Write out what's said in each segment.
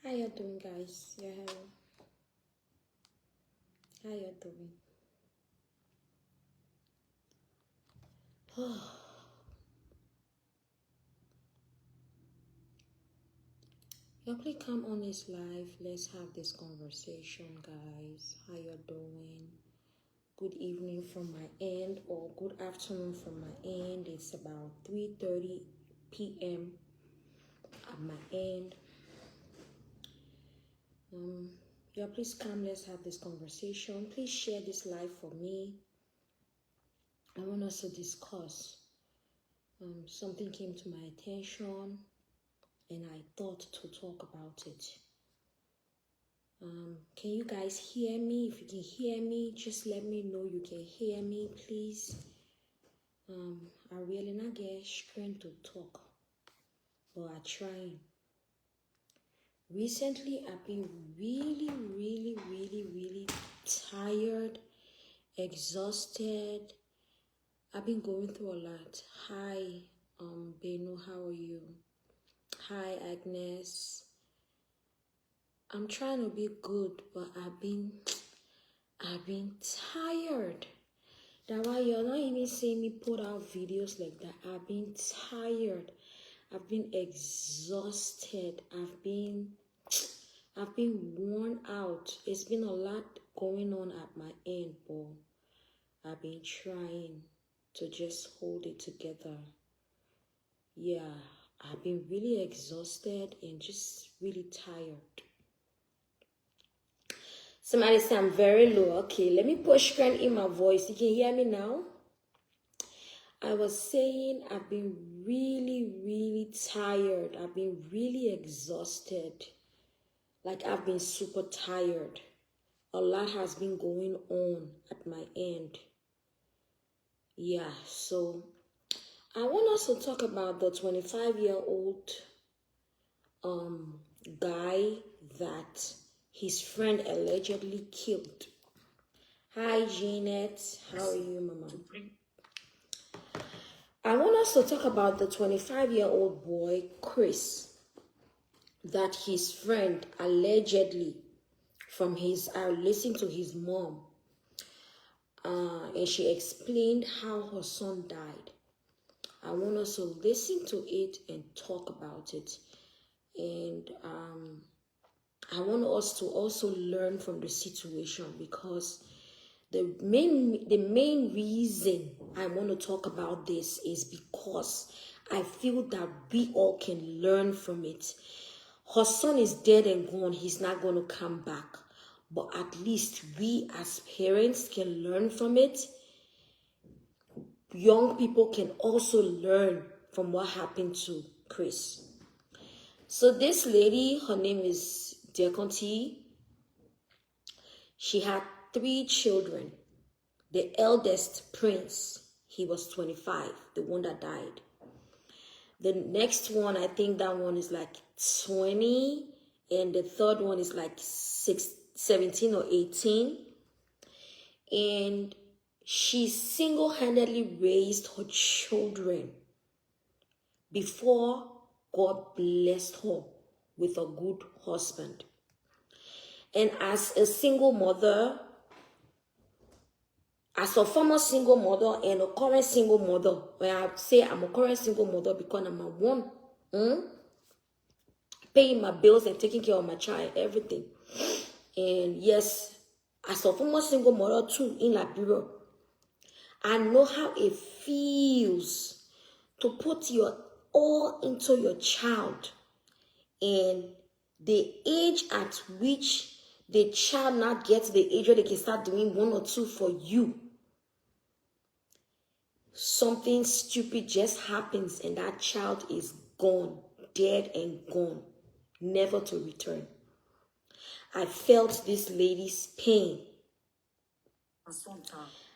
How you doing, guys? Yeah, hello. How you doing? Y'all please come on this live. Let's have this conversation, guys. How you doing? Good evening from my end, or good afternoon from my end. It's about 3:30 p.m. at my end. Y'all please come. Let's have this conversation. Please share this live for me. I want us to discuss. Something came to my attention, and I thought to talk about it. Can you guys hear me? If you can hear me, just let me know you can hear me, please. I really not get strength to talk, but I'm trying. Recently, I've been really tired, exhausted. I've been going through a lot. Hi, Beno, how are you? Hi, Agnes. I'm trying to be good, but I've been tired. That's why you're not even seeing me put out videos like that. I've been tired. I've been exhausted. I've been worn out. It's been a lot going on at my end, but I've been trying to just hold it together. Yeah, I've been really exhausted and just really tired. Somebody say I'm very low. Okay, let me put strength in my voice. You can hear me now? I was saying I've been really tired. I've been really exhausted. Like I've been super tired. A lot has been going on at my end. Yeah, so I want us to talk about the 25-year-old guy that his friend allegedly killed. Hi, Jeanette. How are you, Mama? I want us to talk about the 25-year-old boy, Chris, that his friend allegedly, I listened to his mom, and she explained how her son died. I want us to listen to it and talk about it. And I want us to also learn from the situation, because the main reason I want to talk about this is because I feel that we all can learn from it. Her son is dead and gone. He's not going to come back. But at least we as parents can learn from it. Young people can also learn from what happened to Chris. So this lady, her name is Deconti. She had 3 children. The eldest, Prince, he was 25, the one that died. The next one, I think that one is like 20, and the third one is like 17 or 18. And she single-handedly raised her children before God blessed her with a good husband. And as a single mother, as a former single mother and a current single mother, when I say I'm a current single mother because I'm a one, paying my bills and taking care of my child, everything. And yes, as a former single mother too in Liberia, I know how it feels to put your all into your child, and the age at which the child not gets the age where they can start doing 1 or 2 for you. Something stupid just happens and that child is gone, dead and gone, never to return. I felt this lady's pain.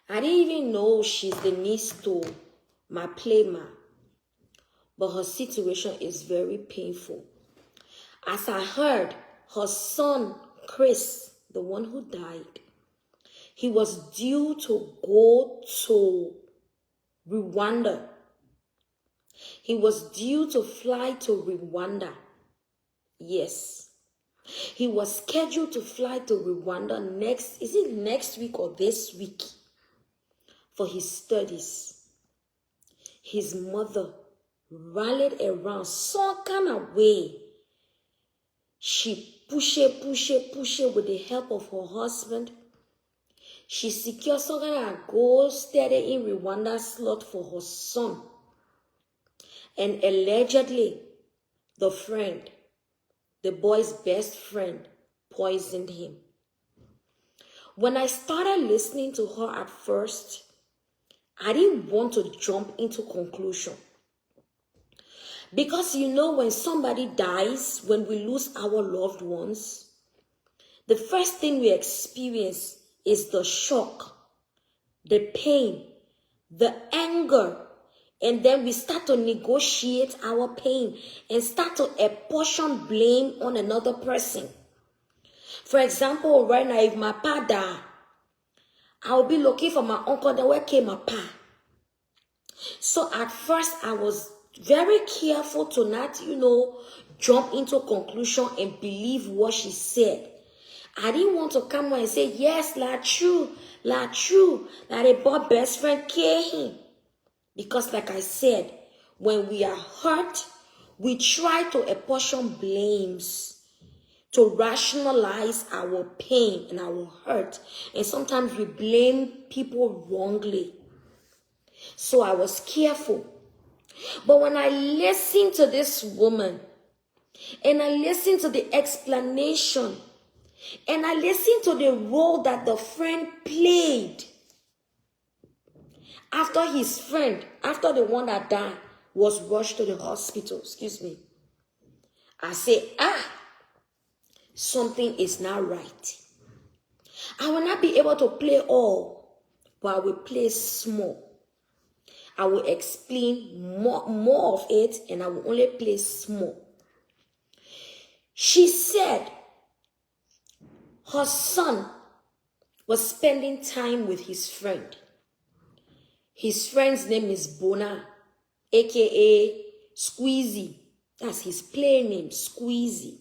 I didn't even know she's the niece to my playma, but her situation is very painful. As I heard, her son, Chris, the one who died, he was due to go to Rwanda. He was due to fly to Rwanda. Yes. He was scheduled to fly to Rwanda next week or this week for his studies. His mother rallied around some kind of way. She pushed with the help of her husband. She secured some kind of gold steady in Rwanda slot for her son. And allegedly, the boy's best friend, poisoned him. When I started listening to her at first, I didn't want to jump into conclusion. Because when somebody dies, when we lose our loved ones, the first thing we experience is the shock, the pain, the anger, and then we start to negotiate our pain and start to apportion blame on another person. For example, right now, if my pa died, I'll be looking for my uncle, then where came my pa? So at first, I was very careful to not, jump into conclusion and believe what she said. I didn't want to come and say, yes, true, that a boy best friend killed him. Because like I said, when we are hurt, we try to apportion blames to rationalize our pain and our hurt. And sometimes we blame people wrongly. So I was careful. But when I listened to this woman, and I listened to the explanation, and I listened to the role that the friend played, after the one that died was rushed to the hospital, I said, something is not right. I will not be able to play all, but I will play small. I will explain more of it, and I will only play small. She said her son was spending time with his friend. His friend's name is Bona, aka Squeezy. That's his play name, Squeezy.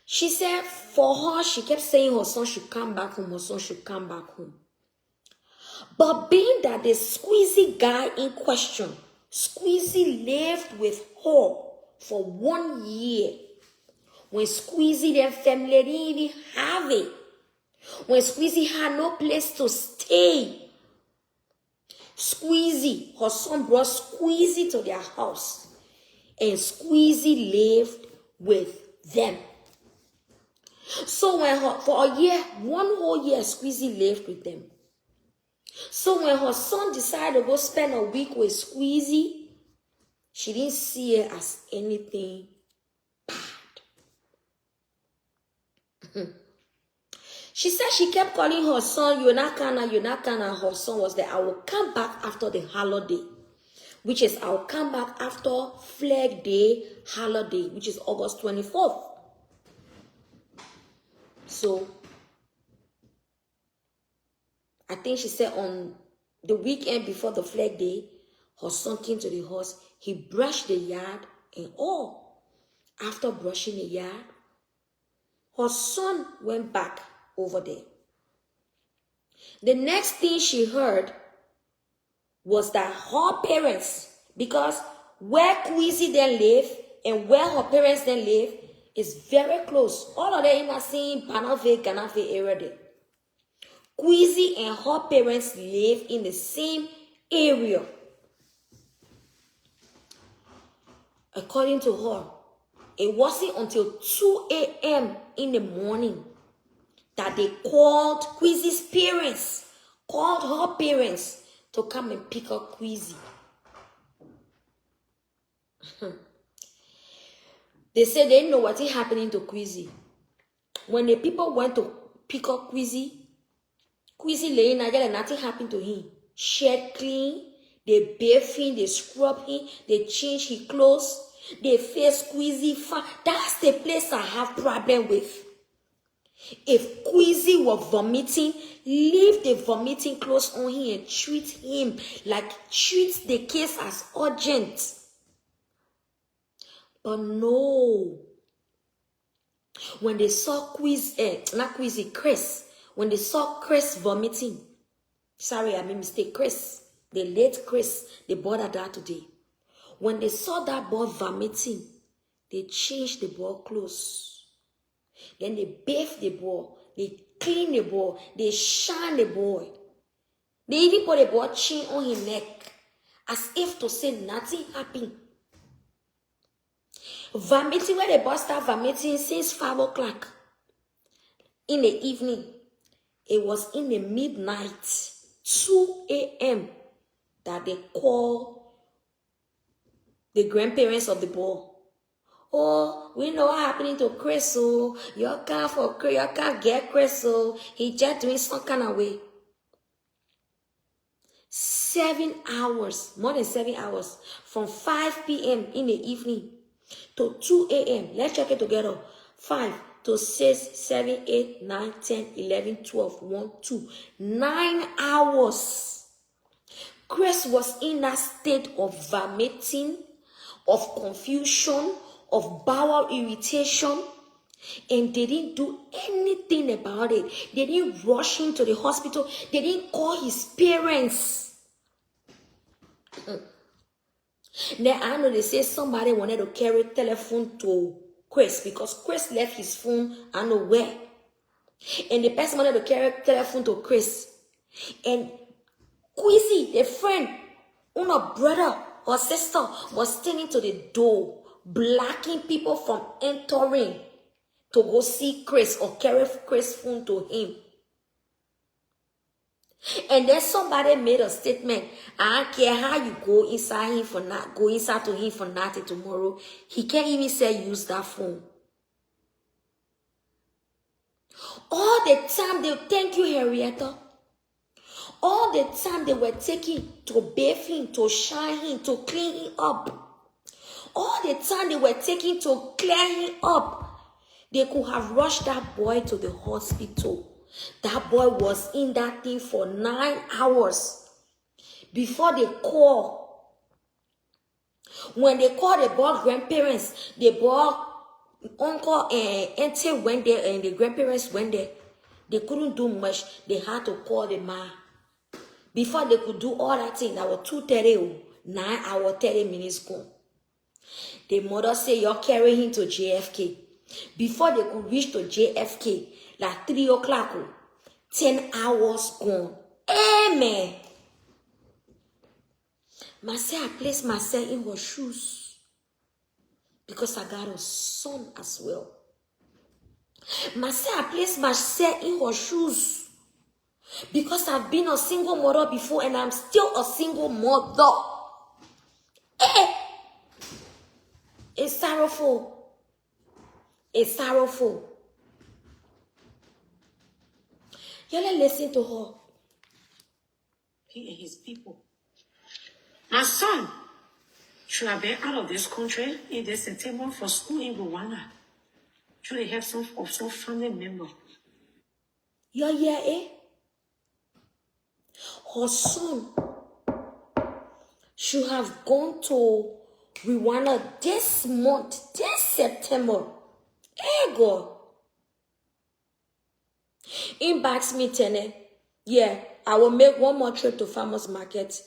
She said for her, she kept saying her son should come back home, But being that the Squeezy guy in question, Squeezy lived with her for 1 year. When Squeezy their family didn't even have it. When Squeezy had no place to stay. Squeezy, her son brought Squeezy to their house. And Squeezy lived with them. So for a year, 1 whole year, Squeezy lived with them. So when her son decided to go spend a week with Squeezy, she didn't see it as anything bad. She said she kept calling her son, Yonakana. Her son was there. I will come back after the holiday, which is I will come back after Flag Day holiday, which is August 24th. So, I think she said on the weekend before the Flag Day, her son came to the house. He brushed the yard and all. After brushing the yard, her son went back over there. The next thing she heard was that her parents, because where Queasy then live and where her parents then live is very close. All of them in the same Banave, Ganafe area there. Queasy and her parents live in the same area. According to her, it wasn't until 2 a.m. in the morning that they called Queasy's parents, called her parents to come and pick up Queasy. They said they know what is happening to Queasy. When the people went to pick up Queasy laying there and nothing happened to him. Shed clean, they bathe him, they scrub him, they change his clothes, they face Queasy fine. That's the place I have problem with. If Queasy were vomiting, leave the vomiting clothes on him and treat him treat the case as urgent. But no. When they saw Chris, when they saw Chris vomiting, sorry, I made mistake, Chris, the late Chris, the boy that died today. When they saw that boy vomiting, they changed the boy clothes. Then they bathed the boy, they cleaned the boy, they shined the boy. They even put a boy chain on his neck, as if to say nothing happened. Vomiting, where the boy started vomiting since 5 o'clock in the evening. It was in the midnight, 2 a.m. that they called the grandparents of the boy. Oh, we know what happening to Chris. So you can't get Chris. So he just doing some kind of way. 7 hours, more than 7 hours, from 5 p.m. in the evening to 2 a.m. Let's check it together. 5 to 6, 7, 8, 9, 10, 11, 12, 1, 2. 9 hours. Chris was in that state of vomiting, of confusion, of bowel irritation, and they didn't do anything about it. They didn't rush him to the hospital. They didn't call his parents. Then I know they say somebody wanted to carry telephone to Chris because Chris left his phone, I don't know where. And the person wanted to carry telephone to Chris. And Quizzy, the friend, una brother or sister, was standing to the door, blocking people from entering to go see Chris or carry Chris' phone to him. And then somebody made a statement. I don't care how you go inside him for not go inside to him for nothing tomorrow. He can't even say use that phone. All the time they thank you, Henrietta. All the time they were taking to bathe him, to shine him, to clean him up. All the time they were taking to clear him up. They could have rushed that boy to the hospital. That boy was in that thing for 9 hours before they call. When they called the boy grandparents, the boy uncle and auntie went there and the grandparents went there. They couldn't do much. They had to call the man. Before they could do all that thing, that was 2:30, 9 hours, 30 minutes gone. The mother said, you're carrying him to JFK. Before they could reach to JFK, like 3 o'clock, 10 hours gone. Amen. I placed myself in her shoes because I got a son as well. I placed myself in her shoes because I've been a single mother before and I'm still a single mother. It's sorrowful. It's sorrowful. Y'all listen to her. He and his people. My son should have been out of this country in the September for school in Rwanda. Should they have some family member? Yeah, eh? Her son should have gone to Rwanda this month, this September. Hey, God. Inbox me, Tene. Yeah, I will make one more trip to Farmers Market.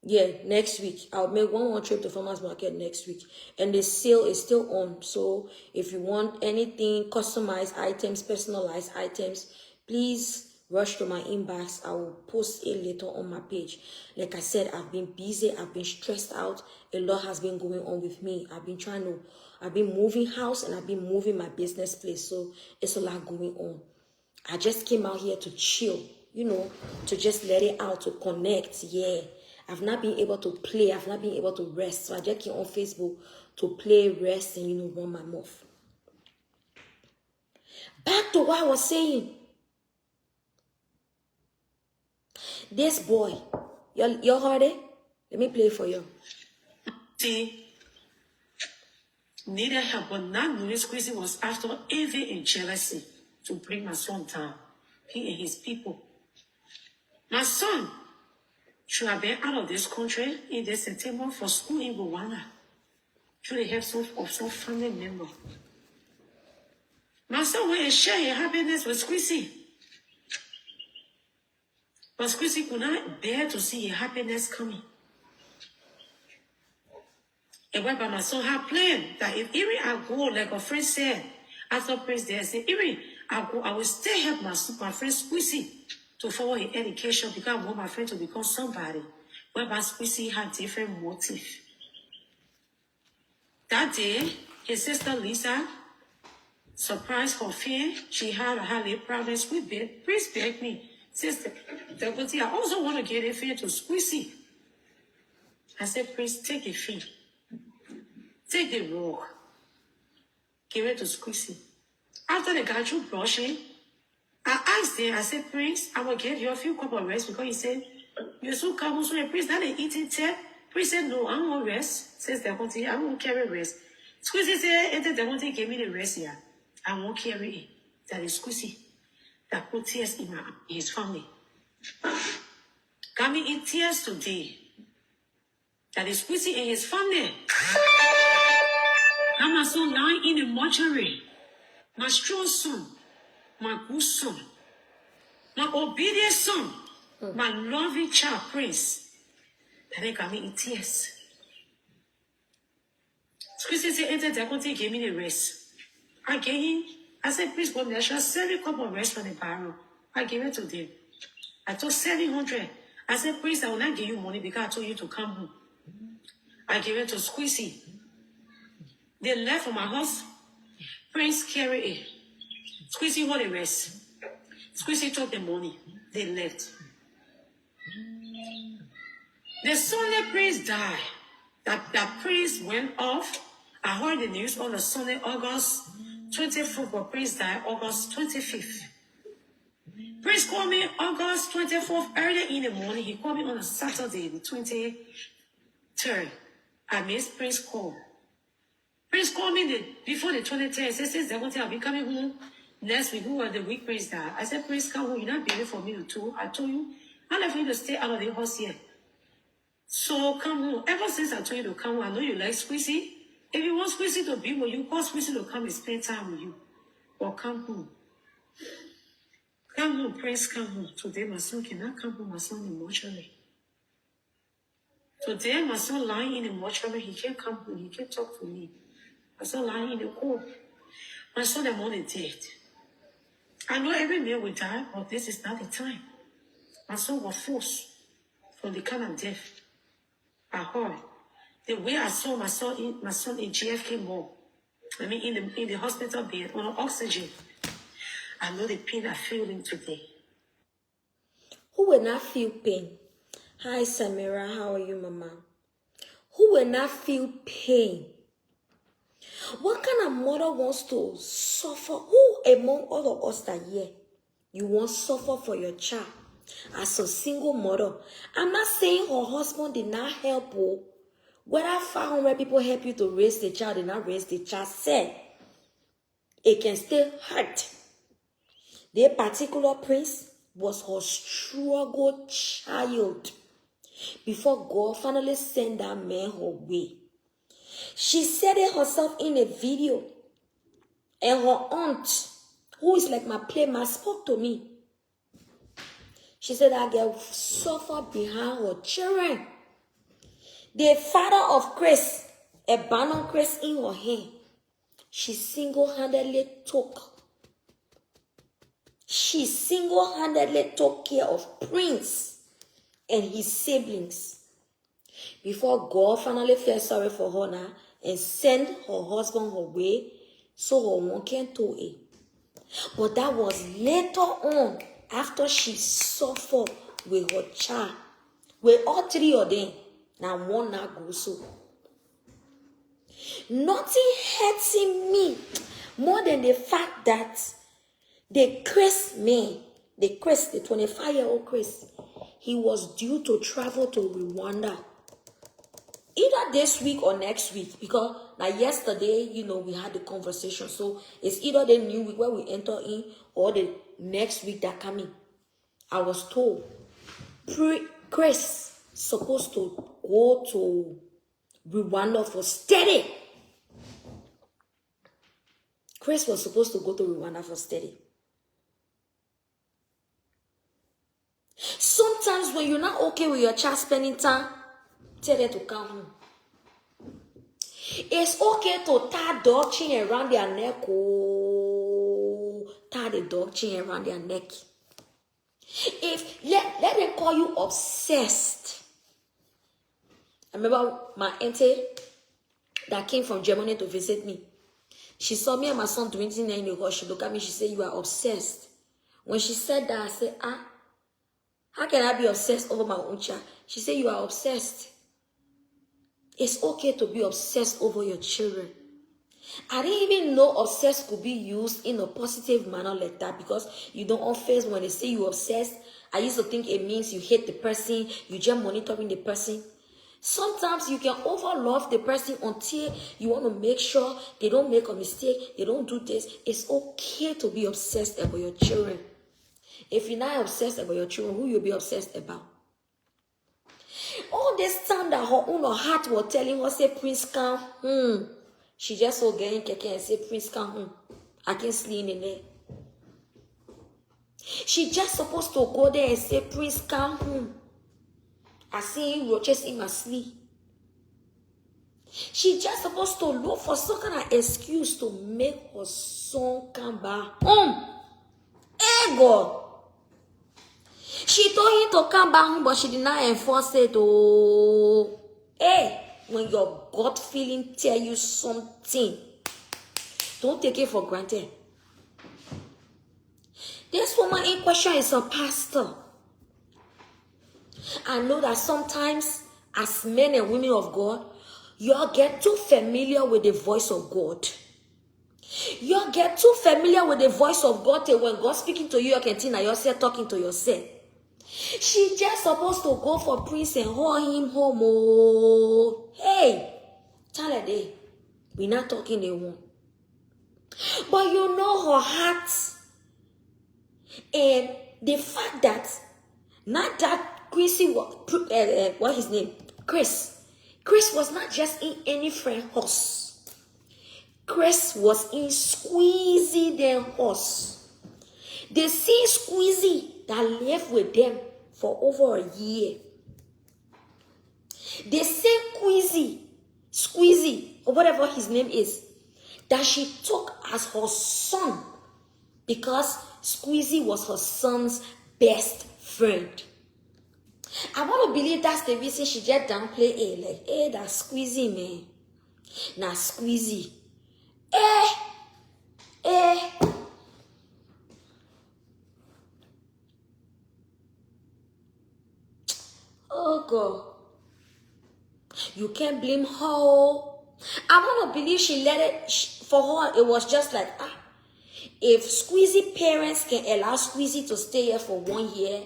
Next week. I'll make one more trip to Farmers Market next week. And the sale is still on. So if you want anything, customized items, personalized items, please rush to my inbox. I will post it later on my page. Like I said, I've been busy. I've been stressed out. A lot has been going on with me. I've been moving house and I've been moving my business place. So it's a lot going on. I just came out here to chill, to just let it out, to connect. Yeah. I've not been able to play. I've not been able to rest. So I just came on Facebook to play, rest, and, run my mouth. Back to what I was saying. This boy, you heard it? Let me play it for you. See, needed help, but not knowing Squeezy was after envy and jealousy to bring my son down. He and his people. My son should have been out of this country in the September for school in Rwanda. Should they have some family member? My son went and shared his happiness with Squeezy. But Squeezy could not bear to see his happiness coming. And whereby my son had planned that if even I go, like a friend said, after Prince there, I said, even I will still help my friend Squeezy to follow his education because I want my friend to become somebody. Whereby Squeezy had different motive. That day, his sister Lisa surprised her friend. She had a highly problems with bed. Please beg me, sister. I also want to get a friend to Squeezy. I said, please take a fee. Take the rock. Give it to Squeezy. After they got you brushing, I asked them, I said, Prince, I will give you a few cup of rest because he said, you're so calm, so Prince, that ain't eating tea. Prince said, no, I won't rest. Says they're going to, I won't carry rest. Squeezy said, they're going to give me the rest here. I won't carry it. That is Squeezy that put tears in his family. Got me in tears today. That is Squeezy and his family. I'm my son lying in the mortuary. My strong son, my good son, my obedient son, my loving child, Prince. And they got me in tears. Squeezy said, enter the country, gave me the rest. I gave him, I said, please, God, I shall 7 cup of rest from the barrel. I gave it to them. I took 700. I said, please, I will not give you money because I told you to come home. I gave it to Squeezy. They left for my house. Prince carried it. Squeezy hold the rest. Squeezy took the money. They left. The Sunday Prince died. That Prince went off. I heard the news on the Sunday, August 24th, but Prince died August 25th. Prince called me August 24th, early in the morning. He called me on a Saturday, the 23rd. I missed Prince call. Prince called me before the 23rd. He said, since I'll be coming home next week. Who was the week Prince died? I said, Prince, come home. You're not begging for me to too. I told you, I left you to stay out of the house here. So come home. Ever since I told you to come home, I know you like Squeezy. If you want Squeezy to be with you, call Squeezy to come and spend time with you. Or come home. Come home, Prince, come home. Today my son cannot come home. My son in mortuary. Today my son lying in the mortuary. He can't come home. He can't talk to me. My son lying in the hole. My son the morning dead. I know every man will die, but this is not the time. My son was forced from the kind of death I heard. The way I saw my son in GFK mall. I mean in the hospital bed on oxygen. I know the pain I feel in today. Who will not feel pain? Hi Samira, how are you, Mama? Who will not feel pain? What kind of mother wants to suffer? Who among all of us that here, you want to suffer for your child as a single mother? I'm not saying her husband did not help her. Whether 500 people help you to raise the child, did not raise the child, said it can still hurt. The particular Prince was her struggle child before God finally sent that man her way. She said it herself in a video. And her aunt, who is like my playmate, spoke to me. She said that girl suffered behind her children. The father of Chris, abandoned Chris in her hand. She single-handedly took care of Prince and his siblings. Before God finally felt sorry for her now and sent her husband her way so her one can do it. But that was later on after she suffered with her child. With all 3 of them, now one now goes so. Nothing hurting me more than the fact that the Chris man, the 25-year-old Chris, he was due to travel to Rwanda. Either this week or next week, because now yesterday, we had the conversation. So it's either the new week where we enter in or the next week that coming. I was told Chris supposed to go to Rwanda for study. Chris was supposed to go to Rwanda for study. Sometimes when you're not okay with your child spending time, tell them to come home. It's okay to tie dog chain around their neck. Oh, tie the dog chain around their neck. If let them call you obsessed. I remember my auntie that came from Germany to visit me. She saw me and my son doing things in the house. She looked at me. She said, "You are obsessed." When she said that, I said, how can I be obsessed over my own child? She said, "You are obsessed." It's okay to be obsessed over your children. I didn't even know obsessed could be used in a positive manner like that, because you don't face when they say you're obsessed. I used to think it means you hate the person, you just monitoring the person. Sometimes you can overlove the person until you want to make sure they don't make a mistake, they don't do this. It's okay to be obsessed about your children. If you're not obsessed about your children, who you'll be obsessed about? All this time that her own heart was telling her, say, "Prince, come." She just so getting keke and say, "Prince, come. I can sleep in there." She just supposed to go there and say, "Prince, come. I see him roaches in my sleep." She just supposed to look for some kind of excuse to make her son come back home. Hey, God. She told him to come back home, but she did not enforce it. Oh, hey, when your gut feeling tell you something, don't take it for granted. This woman in question is a pastor. I know that sometimes, as men and women of God, y'all get too familiar with the voice of God. Y'all get too familiar with the voice of God till when God speaking to you, you can think that yourself talking to yourself. She just supposed to go for Prince and haul him home. Oh, hey, tell her they, we not talking they want. But you know her heart, and the fact that not that Chrissy was, what his name? Chris was not just in any friend house. Chris was in Squeezy their house. They see Squeezy that lived with them for over a year. They say Squeezy, or whatever his name is, that she took as her son, because Squeezy was her son's best friend. I want to believe that's the reason she just downplay it. Like, hey, that's Squeezy, man. Now Squeezy. Oh, God. You can't blame her. I want to believe she let it, for her, it was just like, if Squeezy parents can allow Squeezy to stay here for 1 year,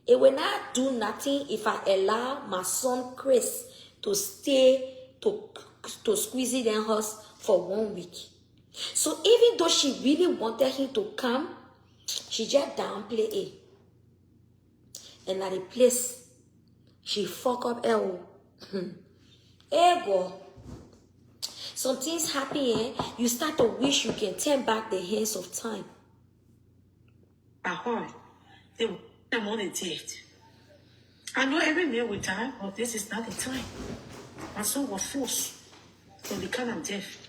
it will not do nothing if I allow my son Chris to stay to Squeezy their house for 1 week. So even though she really wanted him to come, she just downplay it. And at the place, she fuck up L. Ego. Some things happen, you start to wish you can turn back the hands of time. I heard I'm on a date. I know every man will die, but this is not the time. My son was forced to become a deaf.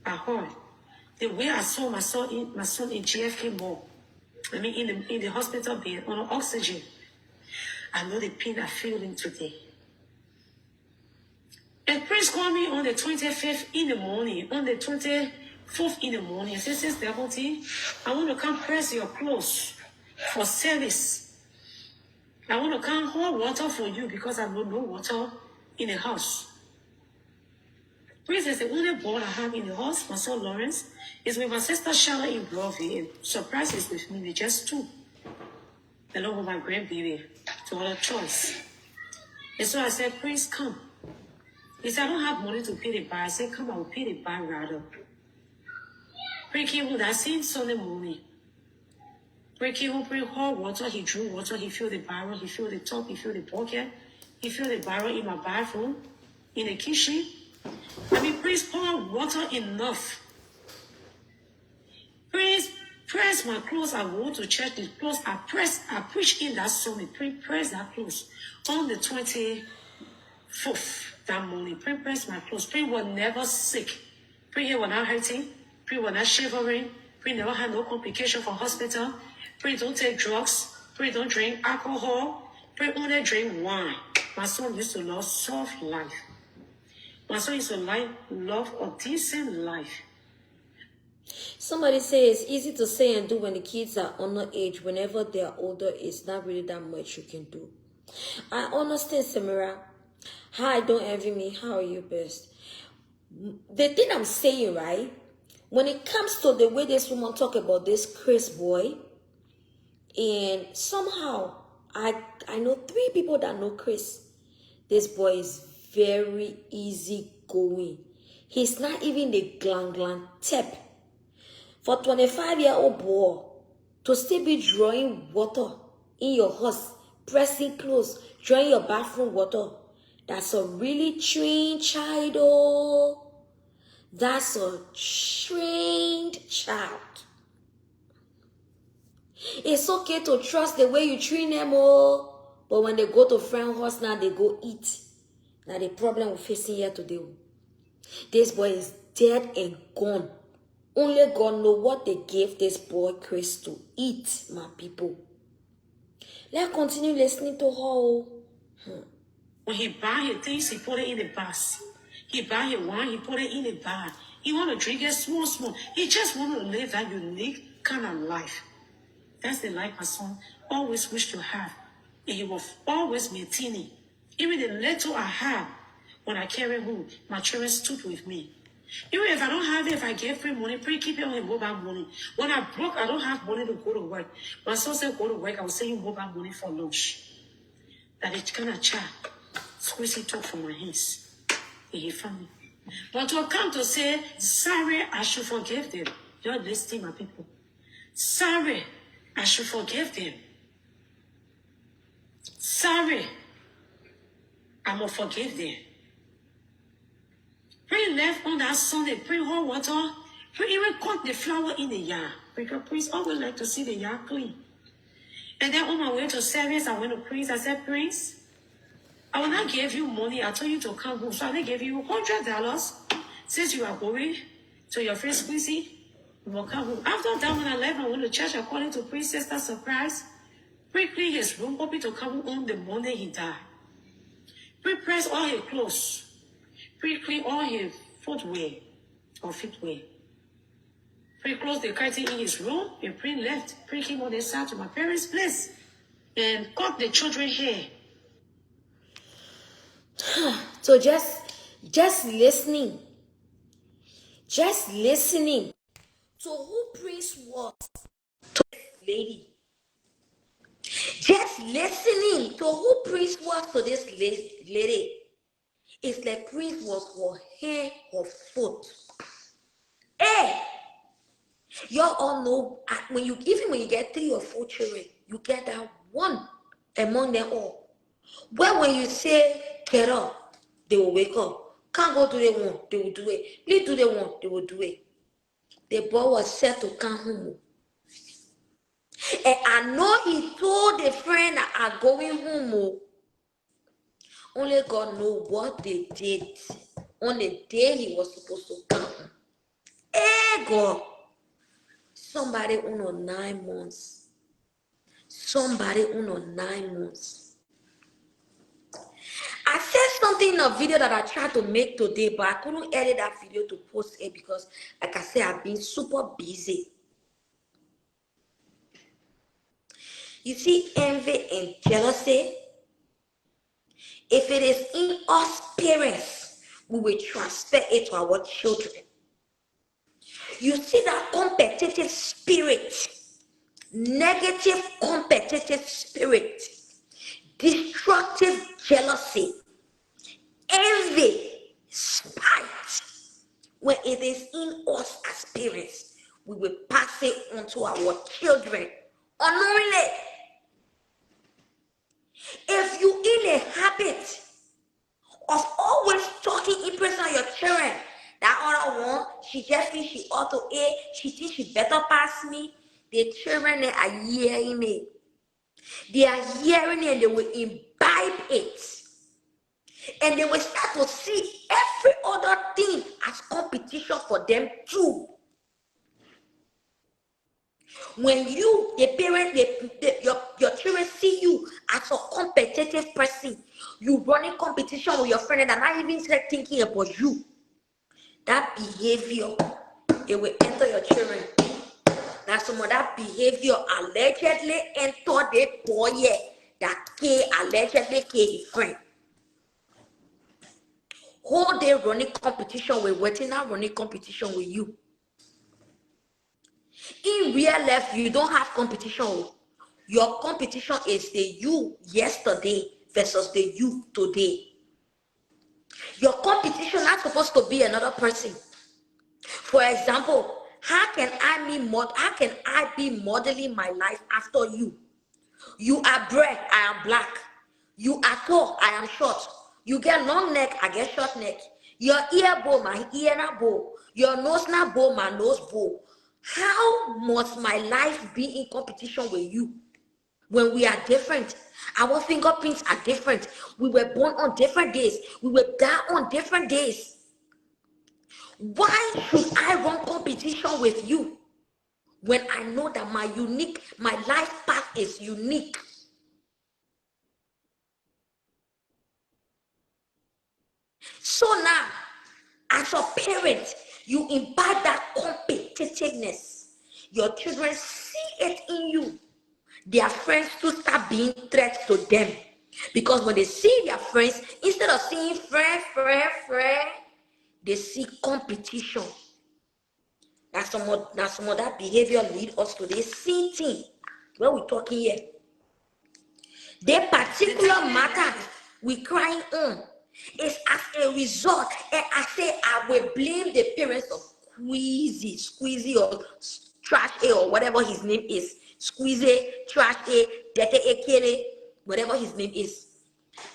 I heard the way I saw my son in GFK mall. I mean, in the hospital bed on oxygen. I know the pain I feel in today. And Prince called me on the 25th in the morning, on the 24th in the morning. He said, "Sister Devotee, I want to come press your clothes for service. I want to come hold water for you because I have no water in the house." Prince is the only boy I have in the house. My son Lawrence is with my sister Charlotte in Broadway. And surprise is with me, we just two. Along with my grandbaby, to other choice. And so I said, "Prince, come." He said, "I don't have money to pay the bar." I said, "Come, I will pay the bar rather." Prince came home that same Sunday morning. Prince came home, bring hot water. He drew water. He filled the barrel. He filled the top. He filled the bucket. He filled the barrel in my bathroom, in the kitchen. I mean, Prince poured water enough Press my clothes. I go to church. The clothes I preach in that sermon. Press that clothes on the 24th that morning. Press my clothes. Pray was never sick. Pray he was not hurting. Pray was not shivering. Pray never had no complication from hospital. Pray don't take drugs. Pray don't drink alcohol. Pray only drink wine. My son used to love soft life. My son used to love a decent life. Somebody say it's easy to say and do when the kids are underage. Whenever they are older, it's not really that much you can do. I understand, Samira. Hi, don't envy me. How are you best? The thing I'm saying, right? When it comes to the way this woman talk about this Chris boy, and somehow I know 3 people that know Chris. This boy is very easy going. He's not even the glang type. For 25-year-old boy to still be drawing water in your house, pressing clothes, drawing your bathroom water, that's a really trained child. Oh, that's a trained child. It's okay to trust the way you train them, oh, but when they go to friend house now, they go eat. Now the problem we're facing here today. This boy is dead and gone. Only God know what they gave this boy Chris to eat, my people. Let's continue listening to her. When he buy his things, he put it in the bus. He buy his wine, he put it in the bar. He want to drink it small. He just want to live that unique kind of life. That's the life my son always wished to have. And he was always maintaining. Even the little I had, when I carry home, my children stood with me. Even if I don't have it, if I get free money, pray keep it on mobile money. When I broke, I don't have money to go to work. My son said go to work, I will send you mobile money for lunch. That it kind of child squeeze he took from my hands. And he found me. But to come to say, sorry, I should forgive them. You're listening, my people. Sorry, I should forgive them. Sorry, I'm going to forgive them. Pray left on that Sunday, pray hot water, pray even cut the flower in the yard. Because Prince always like to see the yard clean. And then on my way to service, I went to Prince. I said, Prince, I will not give you money. I told you to come home. So I will give you $100. Since you are going to your friend Squeezy, you will come home. After that, when I left, I went to church according to Prince's sister surprise. Pray clean his room, hoping to come home the Monday he died. Pray press all his clothes. Pray clean all his footwear. Pray close the curtain in his room and pray left. Pray came on the side to my parents' place and cut the children's hair. So just listening to who Prince was to this lady. Just listening to who Prince was to this lady. It's like Prince was her hair, her foot. Hey, y'all all know when you get 3 or 4 children, you get that one among them all. Well, when you say get up, they will wake up. Can't go do they want, they will do it. Please do they want, they will do it. The boy was set to come home. And I know he told the friend that are going home. Only God knows what they did on the day he was supposed to come. Hey God, somebody on 9 months. Somebody on 9 months. I said something in a video that I tried to make today, but I couldn't edit that video to post it because, like I said, I've been super busy. You see, envy and jealousy, if it is in us parents, we will transfer it to our children. You see that competitive spirit, negative competitive spirit, destructive jealousy, envy, spite. When it is in us as parents, we will pass it on to our children unknowingly. If you're in a habit of always talking in person on your children, That other one, she just thinks she ought to A, she thinks she better pass me. The children are hearing it. They are hearing it and they will imbibe it. And they will start to see every other thing as competition for them too. When you, the parent, your children see you as a competitive person, you running competition with your friend and are not even thinking about you. That behavior, it will enter your children. Now some of that behavior allegedly enter the boy that K allegedly K his friend. Whole day running competition with waiting now running competition with you. In real life, you don't have competition. Your competition is the you yesterday versus the you today. Your competition not supposed to be another person. For example, how can I be modeling my life after you? You are red, I am black. You are tall, I am short. You get long neck, I get short neck. Your ear bow, my ear not bow. Your nose not bow, my nose bow. How must my life be in competition with you when we are different? Our fingerprints are different. We were born on different days. We were die on different days. Why should I run competition with you when I know that my life path is unique? So now, as a parent, you imbibe that competitiveness. Your children see it in you. Their friends to start being threats to them. Because when they see their friends, instead of seeing friend, they see competition. That's some of that behavior lead us to this same thing. What we talking here? The particular matter we crying on is as a result, and I say I will blame the parents of Squeezy or Trash A or whatever his name is. Squeezy, Trash A, Dete Ekele, whatever his name is.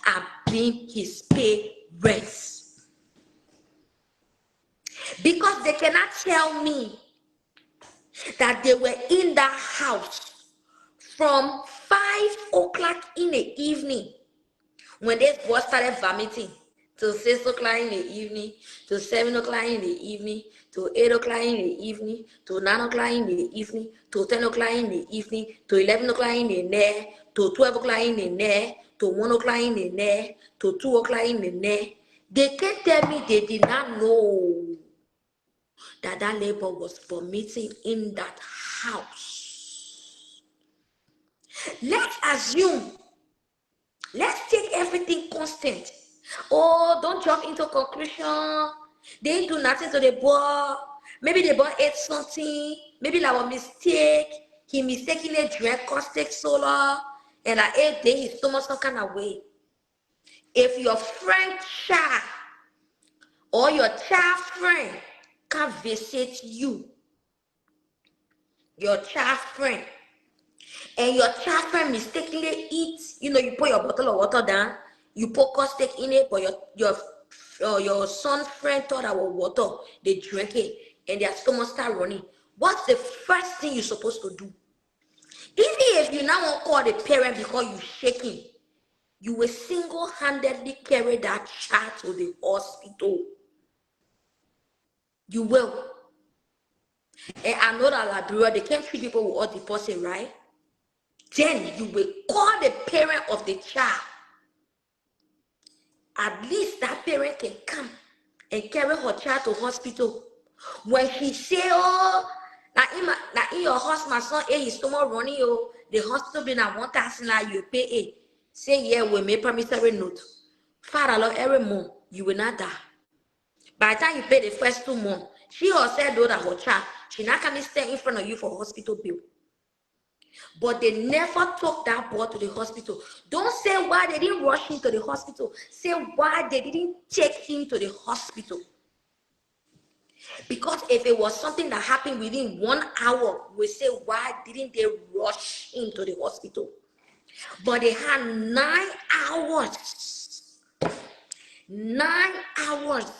I blame his parents. Because they cannot tell me that they were in that house from 5 o'clock in the evening when this boy started vomiting till 6 o'clock in the evening, till 7 o'clock in the evening, till 8 o'clock in the evening, till 9 o'clock in the evening, till 10 o'clock in the evening, till 11 o'clock in the night, till 12 o'clock in the night, till 1 o'clock in the night, till 2 o'clock in the night. They can't tell me they did not know that that labor was vomiting in that house. Let's take everything constant. Oh, don't jump into conclusion. They didn't do nothing to the boy. Maybe the boy ate something. Maybe that was a mistake. He mistakenly drank caustic soda. And I ate his stomach some kind of way. If your friend child or your child friend can visit you, your child friend, and your child friend mistakenly eats, you put your bottle of water down, you put caustic in it, but your son's friend thought that was water, they drank it, and their stomach start running. What's the first thing you're supposed to do? Even if you now won't call the parent because you're shaking, you will single-handedly carry that child to the hospital. You will. And I know that Liberia, they can't treat people with all deposit, right? Then you will call the parent of the child. At least that parent can come and carry her child to hospital. When she say, oh, now in your house, my son, his stomach running, oh, the hospital been at 1,000, you pay it. Say, yeah, we make promissory note. Father, Lord, every month, you will not die. By the time you pay the first 2 months, she herself know that her child, she not coming stand in front of you for hospital bill. But they never took that boy to the hospital. Don't say why they didn't rush him to the hospital. Say why they didn't take him to the hospital. Because if it was something that happened within 1 hour, we say why didn't they rush him to the hospital? But they had 9 hours. 9 hours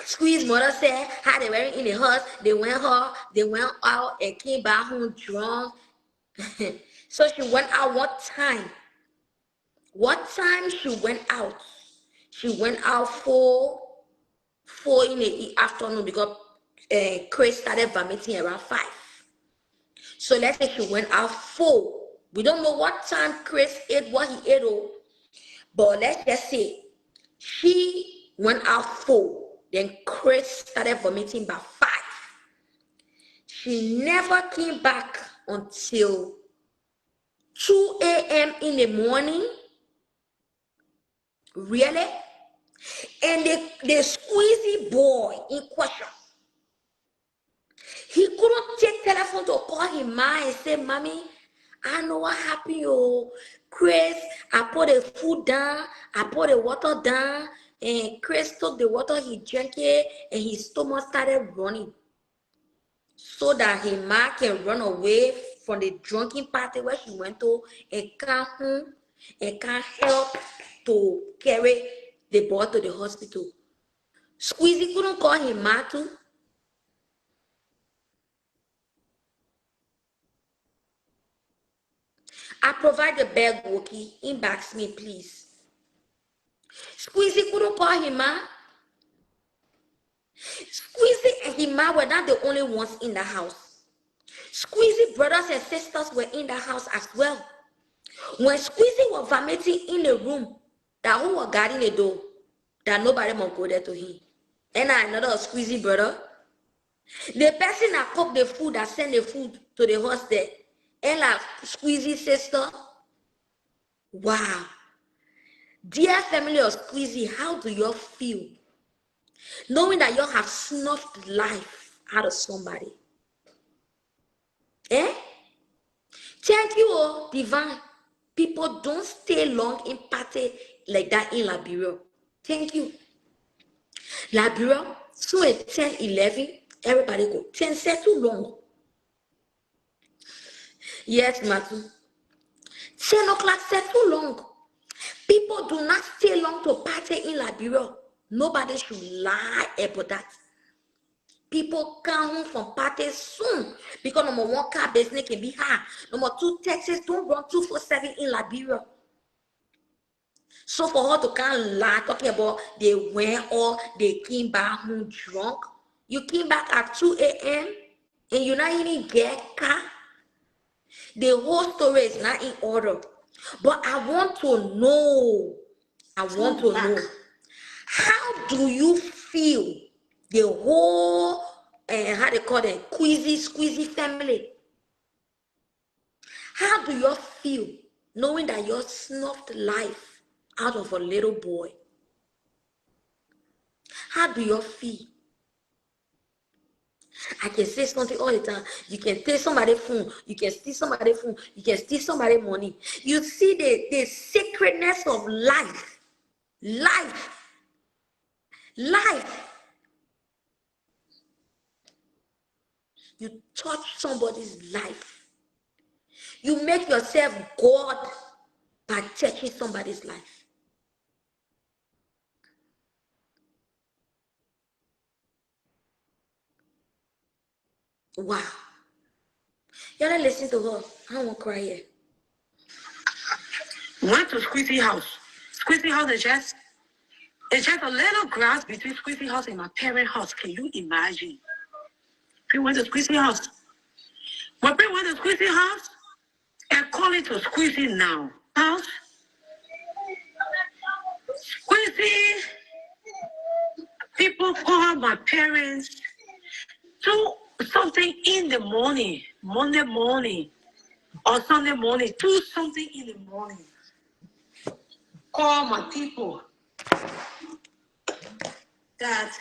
Squeeze mother said how they were in the house. They went out and came back home drunk. So she went out what time? What time she went out? She went out four in the afternoon because Chris started vomiting around 5. So let's say she went out 4. We don't know what time Chris ate what he ate, but let's just say she went out 4. Then Chris started vomiting by 5. She never came back until 2 a.m. in the morning. Really? And the squeezy boy in question, he couldn't take telephone to call his mom and say, Mommy, I know what happened, yo. Chris, I put the food down, I put the water down, and Chris took the water, he drank it, and his stomach started running. So that his mom can run away from the drunken party where she went to and come home and can't help to carry the boy to the hospital. Squeezy couldn't call him mom too. I provide the bag, Wookie. Inbox me, please. Squeezy couldn't call him mom. Squeezy and his mom were not the only ones in the house. Squeezy brothers and sisters were in the house as well. When Squeezy was vomiting in the room, that who was guarding the door, that nobody must go there to him. And another Squeezy brother, the person that cooked the food, that sent the food to the hostel, and like Squeezy sister. Wow. Dear family of Squeezy, how do you feel knowing that you have snuffed life out of somebody? Eh? Thank you, oh, divine. People don't stay long in party like that in Liberia. Thank you. Liberia, so at 10, 11, everybody go. 10 set too long. Yes, Matu. 10 o'clock set too long. People do not stay long to party in Liberia. Nobody should lie about that. People come home from parties soon because number 1, car business can be high. Number 2, Texas don't run 247 in Liberia. So for her to come lie talking about they went or they came back home drunk, you came back at 2 a.m. and you're not even get car. The whole story is not in order. But I want to know. How do you feel the whole how they call it, squeezy family? How do you feel knowing that you snuffed life out of a little boy? How do you feel? I can say something all the time. You can take somebody's phone. You can steal somebody's phone. You can steal somebody's money. You see the sacredness of life. Life. You touch somebody's life. You make yourself God by touching somebody's life. Wow. You gotta listen to her. I don't want to cry here. Went to Squeezy house. Squeezy house is just a little grass between Squeezy house and my parents' house. Can you imagine? We went to Squeezy house. When we went to Squeezy house, and call it to Squeezy now house. Squeezy people call my parents to something in the morning, Monday morning or Sunday morning, do something in the morning. Call my people that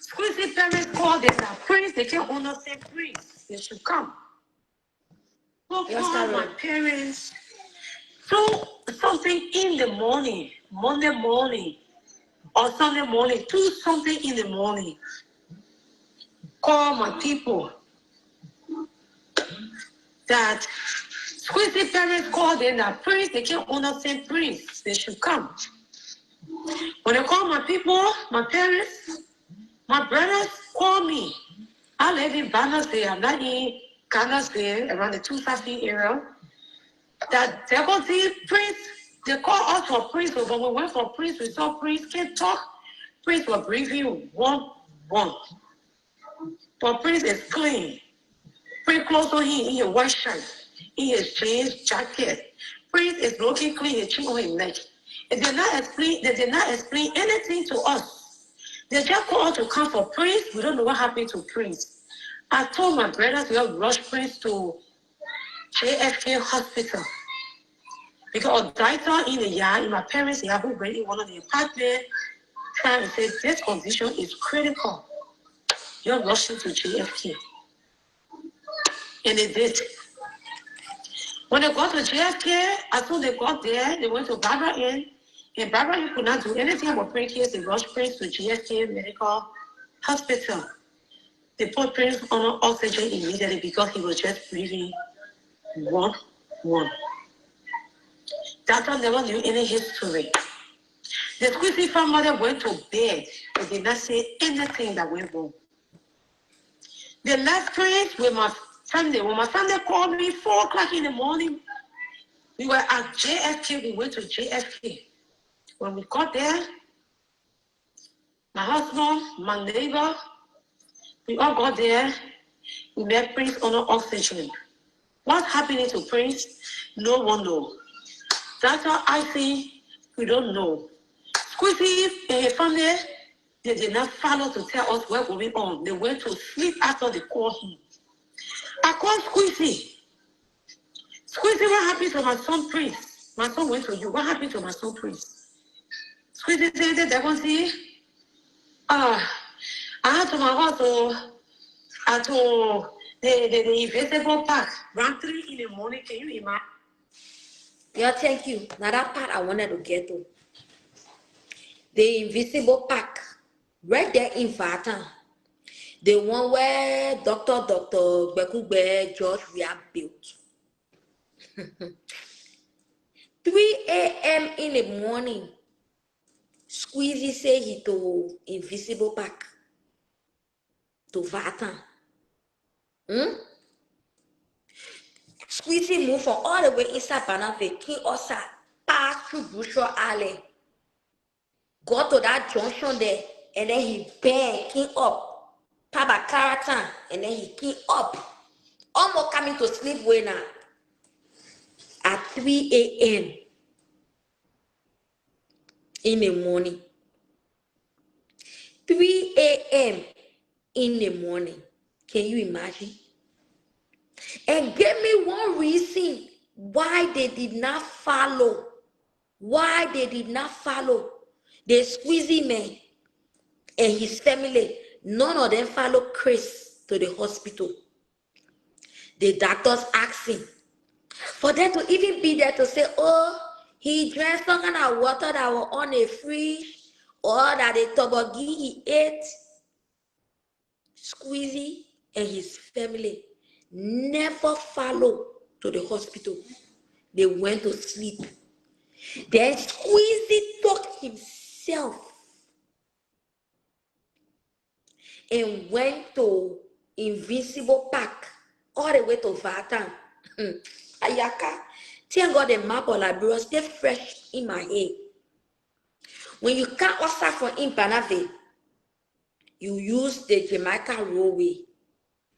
Squeezy parents call them that prince, they can't understand prince. They should come. So call my parents to something in the morning, Monday morning or Sunday morning, do something in the morning. Call my people that Squeezy parents call them that prince, they can't understand prince. They should come. When I call my people, my parents, My brothers call me. I live in Bannersville. I'm not in Ghana's around the 250 area. That deputy priest, they call us for priest. So when we went for priest, we saw priest can't talk. Priest will briefing one. But priest is clean. Priest close to him in his white shirt, in his jeans jacket. Priest is looking clean, his chin on his neck. They did not explain anything to us. They just called us to come for priest. We don't know what happened to priest. I told my brothers we have rushed priest to JFK hospital. Because a doctor in the yard, in my parents' yard, who went in one of the apartments, trying to say this condition is critical. You're rushing to JFK. And they did. When they got to JFK, as soon as they got there, they went to Barbara Inn. And Barbara Inn could not do anything about Prince case. They rushed Prince to JFK Medical Hospital. They put Prince on oxygen immediately because he was just breathing one. Doctor never knew any history. The Squeezy family went to bed and did not say anything that went wrong. The last Prince with my family, when my family called me 4 o'clock in the morning, we were at JFK. We went to JFK. When we got there, my husband, my neighbor, we all got there. We met Prince on oxygen. What's happening to Prince? No one knows. That's what I think we don't know. Squeezy and his family, they did not follow to tell us what's going on. They went to sleep after they called him. I called Squeezy. Squeezy, what happened to my son Prince? My son went to you. What happened to my son Prince? Squeezy said that one see. I had to my house to the invisible park. Around 3 in the morning. Can you imagine? Yeah, thank you. Now that part I wanted to get to. The invisible park, right there in Vatan. The one where Dr. Bekugbe George we have built. 3 a.m. in the morning, Squeezy say he to invisible park to Vatan. Squeezy move from all the way inside Banave, King Osa, pass through Bushra Alley, got to that junction there, and then he bang King up, Paba Karatan, and then he King up, almost coming to sleep way now at 3 a.m. in the morning. 3 a.m. in the morning. Can you imagine? And give me one reason why they did not follow. Why they did not follow the Squeezy man and his family. None of them follow Chris to the hospital. The doctors asking for them to even be there to say, oh, he drank some kind of water that was on a fridge, or that the toboggy he ate. Squeezy and his family never follow to the hospital. They went to sleep. Then Squeezy took himself and went to Invincible Park all the way to Vatan. Ayaka. Thank God the map of Liberia stay fresh in my head. When you can't also from Impanave, you use the Jamaica Railway.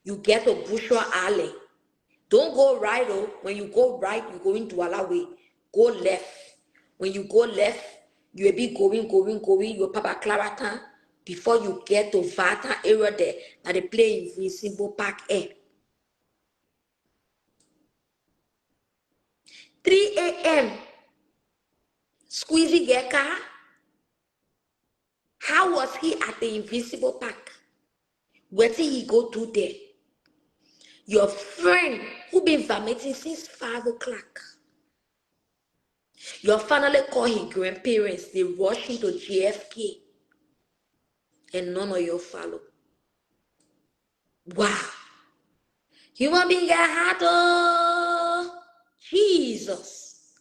You get to Bushra Alley. Don't go right, oh. When you go right, you go into Alawi. Go left. When you go left, you will be going, you Papa Claratan before you get to Vata area there. Now they play Invincible Park Air. 3 a.m. Squeezy get car. How was he at the Invincible Park? What did he go to there? Your friend who been vomiting since 5 o'clock. Your family call his grandparents. They rush him to JFK. And none of you follow. Wow. Human being get hot. Oh. Jesus.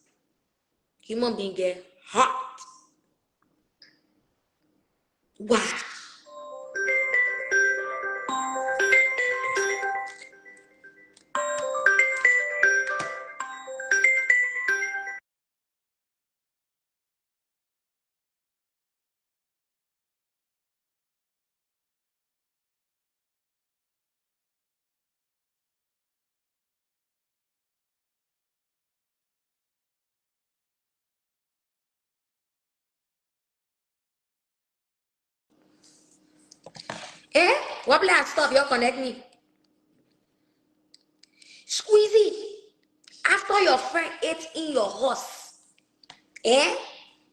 Human being get hot. Wow. Eh? What plan stop? You connect me. Squeezy. After your friend ate in your house, eh?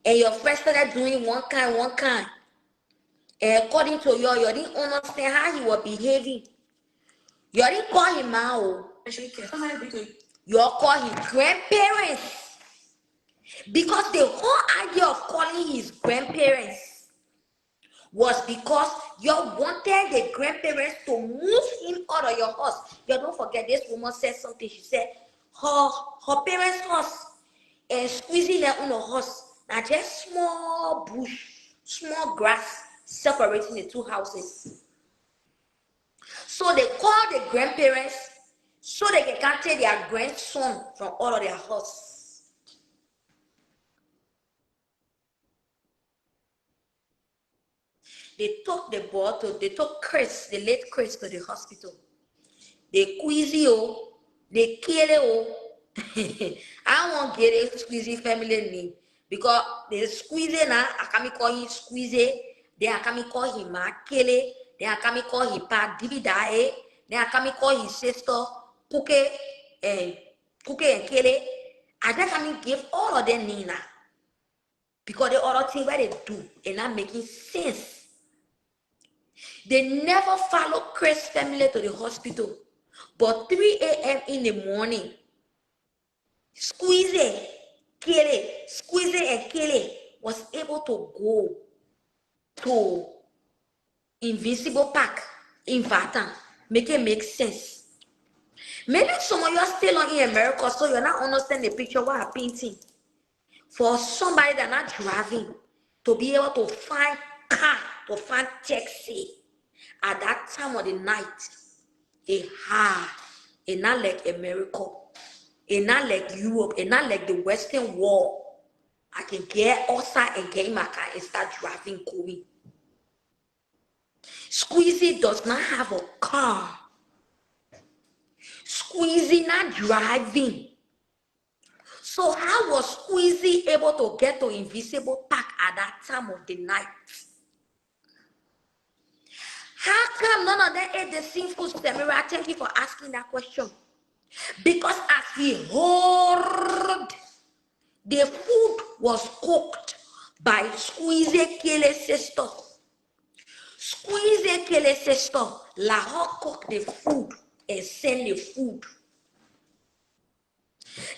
And your friend started doing one kind. And according to you didn't understand how he was behaving. You didn't call him out. You call his grandparents. Because the whole idea of calling his grandparents was because you wanted the grandparents to move him out of your house. You don't forget, this woman said something. She said her parents' house and squeezing their own house. Now just small bush, small grass separating the two houses. So they call the grandparents so they can take their grandson from all of their house. They took the boy they took Chris, the late Chris, to the hospital. They squeezy they kill I won't get a squeezy family name because the squeezy now I can call him squeezy, then I can call him Makele, then I can call him Pa Dibidae, then I can call his sister Puke and Kele. I just can give all of them name now because the other thing where they do and not making sense. They never follow Chris' family to the hospital. But 3 a.m. in the morning, Squeezy and Kelly was able to go to Invincible Park in Vatan. Make it make sense. Maybe some of you are still on in America, so you're not understanding the picture what I'm painting. For somebody that not driving, to be able to find car, to find taxi at that time of the night, it's not like America, it's not like Europe, it's not like the Western world. I can get outside and get in my car and start driving going. Squeezy does not have a car. Squeezy not driving. So how was Squeezy able to get to Invisible Park at that time of the night? How come none of them ate the same food? Samira, thank you for asking that question. Because as we heard, the food was cooked by Squeezy Kele's sister. Squeezy Kele's sister, Laho cooked the food and sent the food.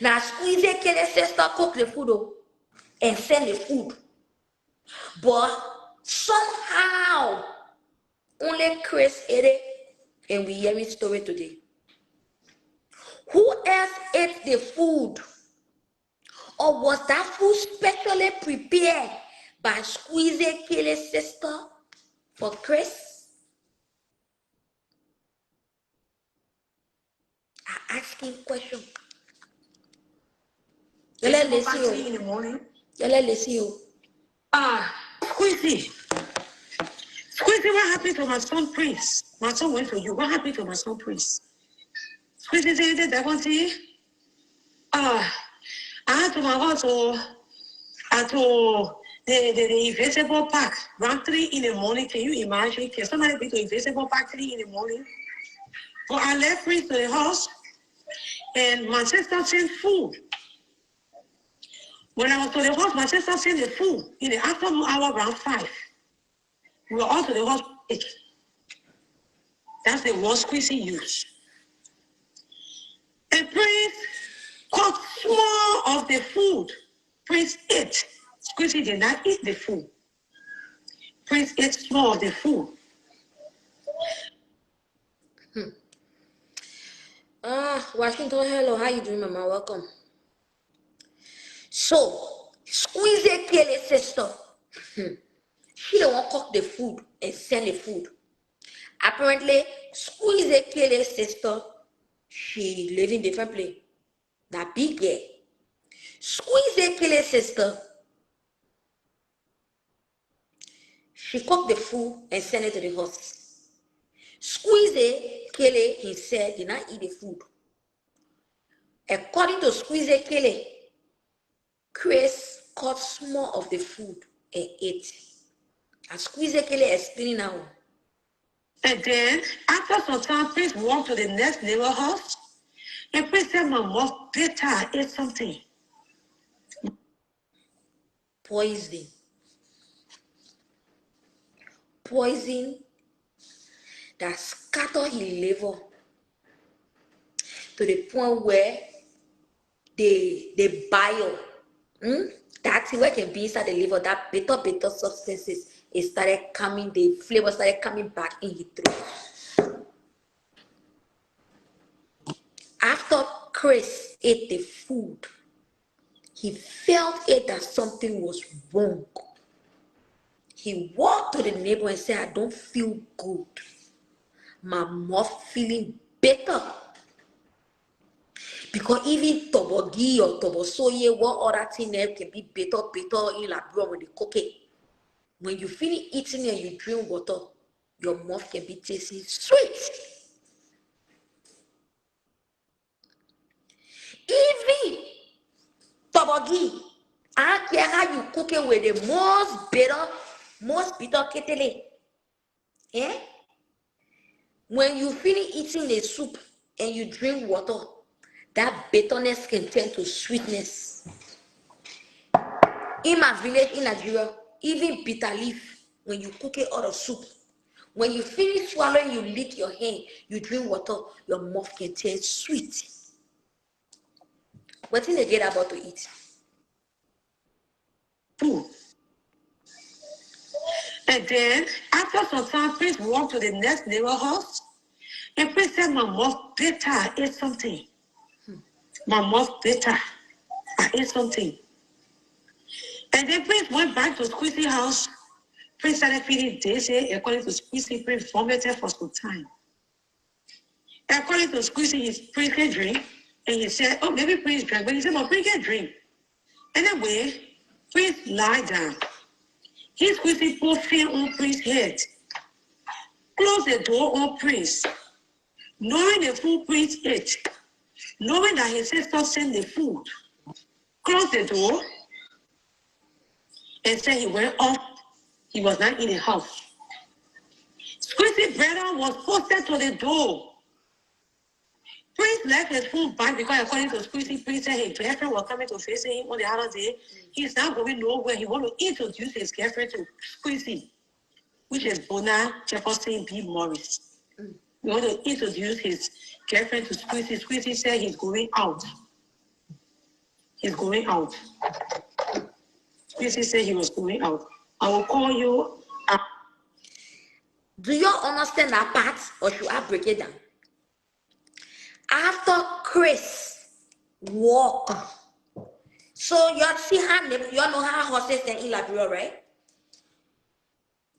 Now Squeezy Kele's sister cooked the food and sent the food. But somehow, only Chris ate it, and we hear his story today. Who else ate the food? Or was that food specially prepared by Squeezy Kele's sister for Chris? I asking question. Let's listen in the morning. Listen. Squeezy. Squeezy, what happened to my son Prince? My son went to you. What happened to my son Prince? Squeezy said that one thing. I had to my house to the Invisible Park around 3 in the morning. Can you imagine? Can somebody be to Invisible Park 3 in the morning? But I left Prince to the house and my sister sent food. When I was to the house, my sister sent the food in the afternoon hour around 5. We were all to the house. That's the word Squeezy used. And Prince cut small of the food. Prince ate. Squeezy did not eat the food. Prince ate small of the food. Washington, hello. How you doing, Mama? Welcome. So, Squeezy Kele's sister, she don't want to cook the food and send the food. Apparently, Squeezy Kele's sister, she live in different place. That big girl. Squeezy Kele's sister, she cooked the food and sent it to the house. Squeezy Kele himself did not eat the food. According to Squeezy Kele, Chris cut small of the food and ate. As Squeezy Kele explaining now, And then, after some time, Prince walked to the next neighbor house. And Prince said, my mom better ate something. Poison. Poison that scattered his liver to the point where the bile, that thing where can be inside the liver, that bitter substances, it started coming, the flavor started coming back in his throat. After Chris ate the food, he felt it that something was wrong. He walked to the neighbor and said, I don't feel good. My mouth feeling better. Because even tobogi or tobosoye, what other thing there can be better in Liberia when they cook it. When you finish eating and you drink water, your mouth can be tasting sweet. Even tobogi, I care how you cook it with the most bitter kettle. Eh? When you finish eating the soup and you drink water, that bitterness can turn to sweetness. In my village in Nigeria, even bitter leaf, when you cook it out of soup, when you finish swallowing, you lick your hand, you drink water, your mouth can turn sweet. What thing they get about to eat? Food. And then, after some time, Prince walked to the next neighbor house. And Prince said, my mouth better ate something. My mouth better. I ate something. And then Prince went back to Squeezy's house. Prince started feeling dizzy. According to Squeezy, Prince vomited for some time. According to Squeezy, Prince can drink. And he said, oh, maybe Prince drank. But he said, no, Prince can drink. Anyway, Prince lied down. He Squeezy put fear on Prince's head. Close the door on Prince. Knowing the food Prince ate. Knowing that his sister sent the food. Close the door. And said he went off. He was not in the house. Squeezy's brother was posted to the door. Prince left his phone back because according to Squeezy, Prince said his girlfriend was coming to visit him on the other day. He's not going nowhere. He want to introduce his girlfriend to Squeezy, which is Bona Jefferson B. Morris. He want to introduce his girlfriend to Squeezy. Squeezy said he's going out. He's going out. Squeezy said he was going out. I will call you. Do you understand that part, or should I break it down? After Chris walked, so you see how you know how horses are in Liberia, right?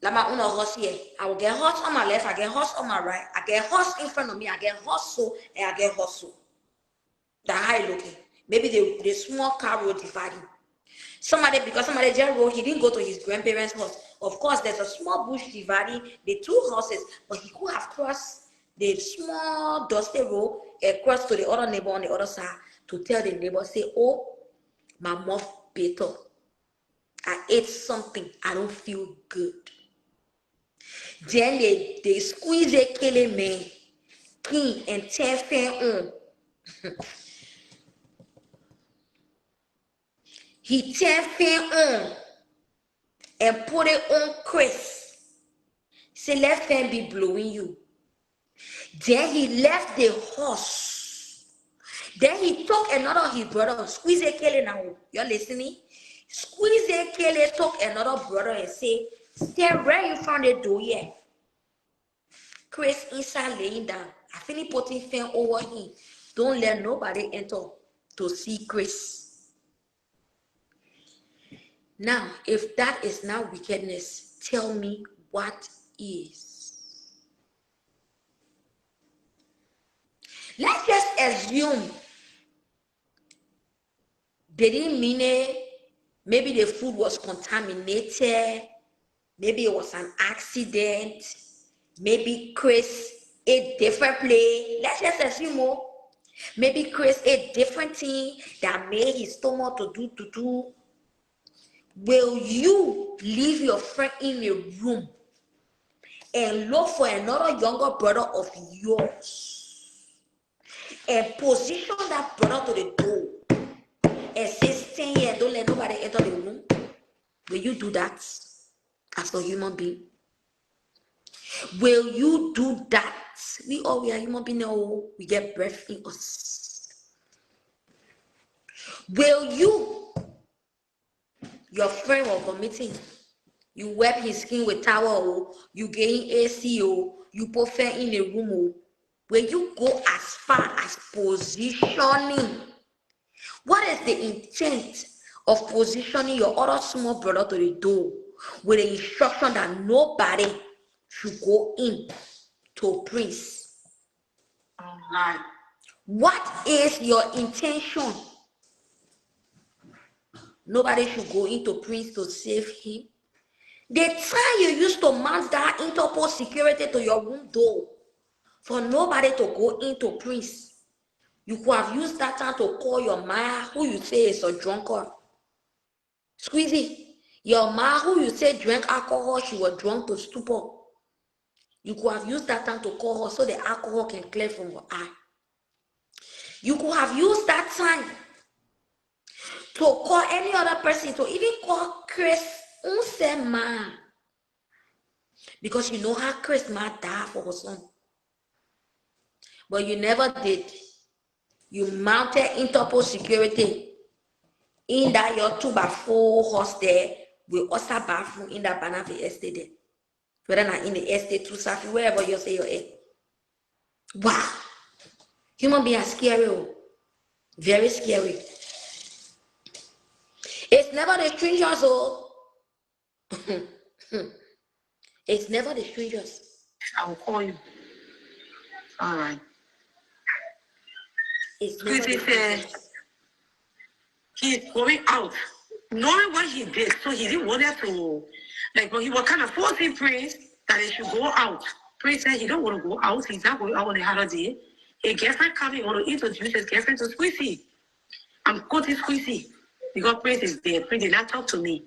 Like my own horse here, I will get horse on my left, I get horse on my right, I get horse in front of me, I get horse so, and I get horse so. That's how it looking. Maybe the small car road dividing. Because somebody just rode, he didn't go to his grandparents' house. Of course, there's a small bush dividing the two houses, but he could have crossed the small dusty road across to the other neighbor on the other side to tell the neighbor, say, oh, my mouth bitter. I ate something. I don't feel good. Then they squeeze a killing man, king and 10 fan on. He 10 fan on and put it on Chris. Say, let fan be blowing you. Then he left the horse. Then he took another of his brother, Squeeze a Kelly now. You're listening? Squeeze a Kelly took another brother and say, stay right in front of the door here. Chris inside laying down. I finish putting fan over him. Don't let nobody enter to see Chris. Now, if that is not wickedness, tell me what is. Let's just assume they didn't mean it. Maybe the food was contaminated. Maybe it was an accident. Maybe Chris ate differently. Let's just assume more. Maybe Chris ate different thing that made his stomach to do. Will you leave your friend in a room and look for another younger brother of yours and position that brother to the door and say, stay here, don't let nobody enter the room, will you do that as a human being? Will you do that? We are human beings, we get breath in us. Will you, your friend was vomiting, you wipe his skin with towel, you get him AC, you put fan in the room, will you go as far as positioning? What is the intent of positioning your other small brother to the door with the instruction that nobody should go in to Prince? What is your intention? Nobody should go into Prince to save him. The time you used to mount that Interpol security to your room door for nobody to go into Prince, you could have used that time to call your Maya, who you say is a drunkard. Squeezy, your ma, who you say drank alcohol, she was drunk to stupor. You could have used that time to call her so the alcohol can clear from your eye. You could have used that time to call any other person, to even call Chris Unsema. Because you know how Chris might die for her son. But you never did. You mounted Interpol security in that your 2x4 horse there with also bathroom in that Banafi estate there. Whether not in the estate, through Safi, wherever you say you're at. Wow. Human beings are scary. Very scary. It's never the strangers, oh. It's never the strangers. I will call you. All right. It's never the strangers. He's going out, knowing what he did, so he didn't want to, but he was kind of forcing Prince that he should go out. Prince said he don't want to go out, he's not going out on a holiday. A girlfriend coming, want to introduce his girlfriend to Squeezy. I'm quoting Squeezy, because Prince is there. Prince did not talk to me.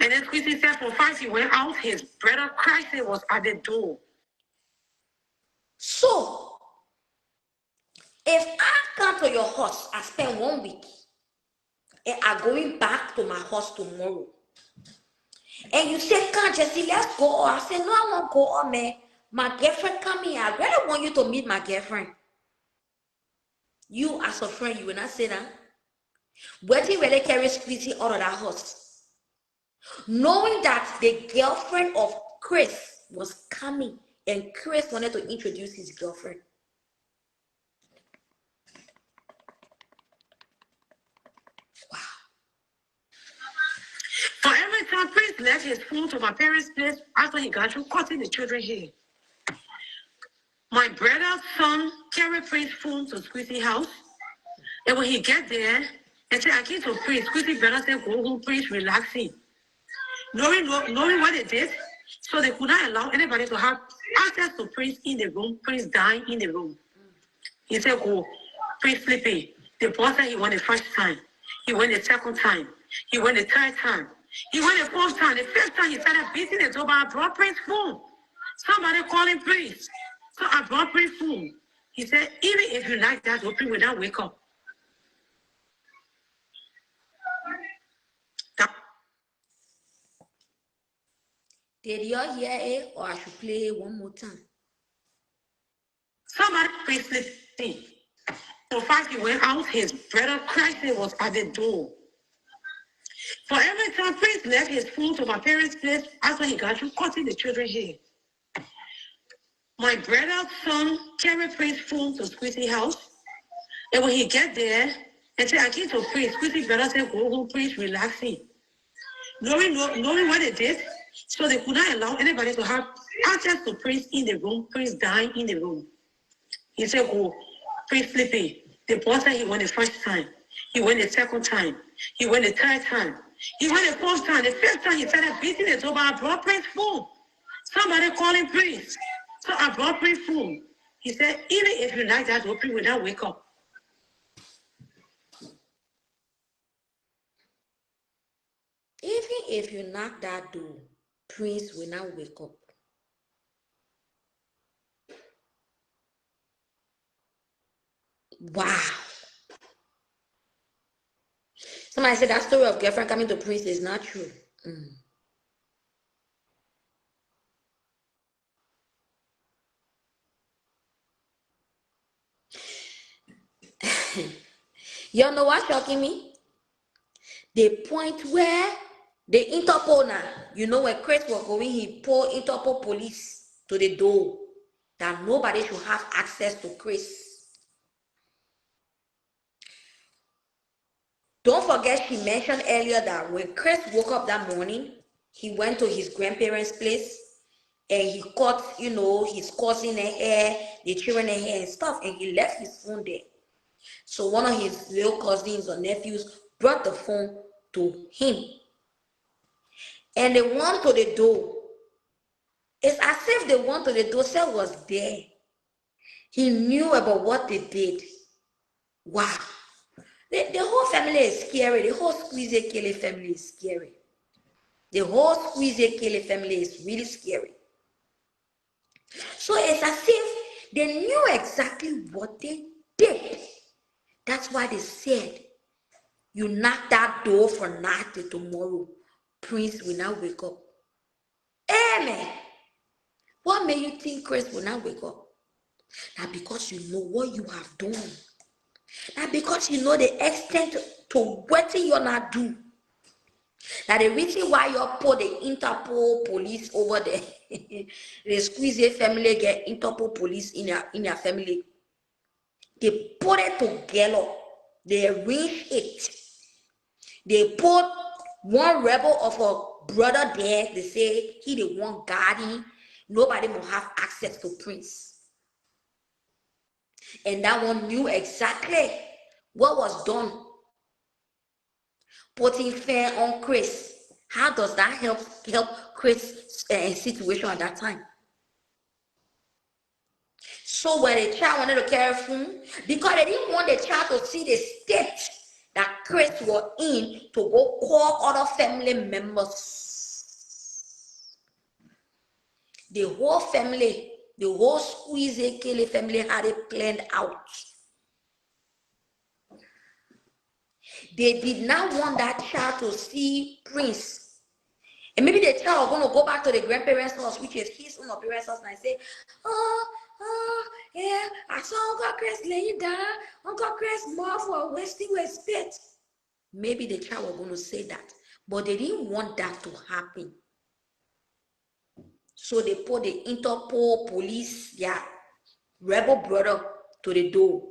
And then Squeezy said for 5 he went out, his brother Christ was at the door. So, if I come to your house, I spend 1 week, and I'm going back to my house tomorrow, and you say, "Can't Jesse, let's go." I say, "No, I won't go, man. My girlfriend coming. I really want you to meet my girlfriend." You, as a friend, you will not say that. What if really carry Squeezy out of that house, knowing that the girlfriend of Chris was coming, and Chris wanted to introduce his girlfriend? Wow. For every time Prince left his phone to my parents' place after he got through cutting the children hair, my brother's son carried Prince's phone to Squeezy's house. And when he get there, and say, I came to Prince. Squeezy brother said, go home, Prince, relaxing. Knowing what they did, so they could not allow anybody to have access to Prince in the room, Prince dying in the room. He said, go, Prince sleeping. The boss said he went the first time. He went the second time. He went the third time. He went the fourth time. The fifth time, he started beating the door, but I brought Prince phone. Somebody calling Prince. So I brought Prince phone. He said, even if you like that, Prince will not wake up. Did y'all hear it, or I should play it one more time? Somebody Prince sleeping. So fast he went out, his brother Christ was at the door. For every time Prince left his phone to my parents' place after he got through cutting the children hair, my brother's son carried Prince's phone to Squeezy's house. And when he get there, and say, I came to Prince, Squeezy brother said, go home, Prince, relaxing. Knowing what they did, so they could not allow anybody to have access to Prince in the room, Prince dying in the room. He said, go, Prince sleeping. The boss said he went the first time. He went the second time. He went the third time. He went the fourth time. The fifth time, he started beating the door, but I brought Prince phone. Somebody calling Prince. So I brought Prince phone. He said, even if you like that, Prince will not wake up. Even if you knock that door, Prince will not wake up. Wow. Somebody said that story of girlfriend coming to Prince is not true. Y'all know what's shocking me? The point where the Interpol now, you know, when Chris was going, he pulled Interpol police to the door that nobody should have access to Chris. Don't forget, she mentioned earlier that when Chris woke up that morning, he went to his grandparents' place and he caught, you know, his cousin and her, the children and her and stuff, and he left his phone there. So one of his little cousins or nephews brought the phone to him. And they went to the door. It's as if the one to the door cell was there. He knew about what they did. Wow. The whole family is scary. The whole Squeezy Kelly family is scary. The whole Squeezy Kelly family is really scary. So it's as if they knew exactly what they did. That's why they said, you knock that door for night till tomorrow. Prince will not wake up. Amen. What made you think Chris will not wake up? Now because you know what you have done. Now because you know the extent to what you not do. Now the reason why you put the Interpol police over there, the Squeezy family get Interpol police in their family. They put it together. They arrange it. They put one rebel of a brother there. They say he the one guarding. Nobody will have access to Prince. And that one knew exactly what was done. Putting fear on Chris. How does that help Chris' situation at that time? So when the child wanted to carry phone, because they didn't want the child to see the state that Chris was in, to go call other family members. The whole family, the whole Squeezy Kelly family had it planned out. They did not want that child to see Prince. And maybe the child was going to go back to the grandparents' house, which is his own parents' house, and say, yeah, I saw Uncle Chris laying down. Uncle Chris mouth was wasting with spit. Maybe the child was going to say that. But they didn't want that to happen. So they put the Interpol police, yeah, rebel brother to the door.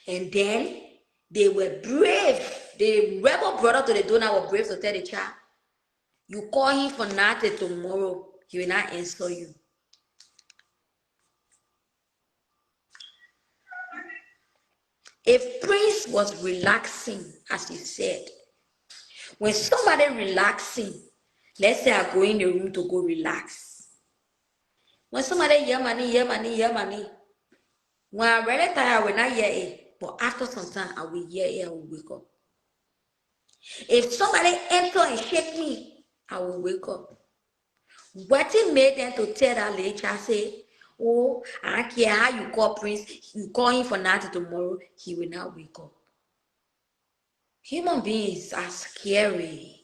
And then they were brave. The rebel brother to the door now were brave to tell the child, you call him for nothing tomorrow, he will not answer you. If Prince was relaxing, as he said, when somebody relaxing, let's say I go in the room to go relax. When somebody hear money, when I'm really tired, I will not hear it. But after some time, I will hear it, I will wake up. If somebody enter and shake me, I will wake up. What it made them to tell that lady, I say, oh, I don't care how you call Prince, you call him for nothing tomorrow, he will not wake up. Human beings are scary.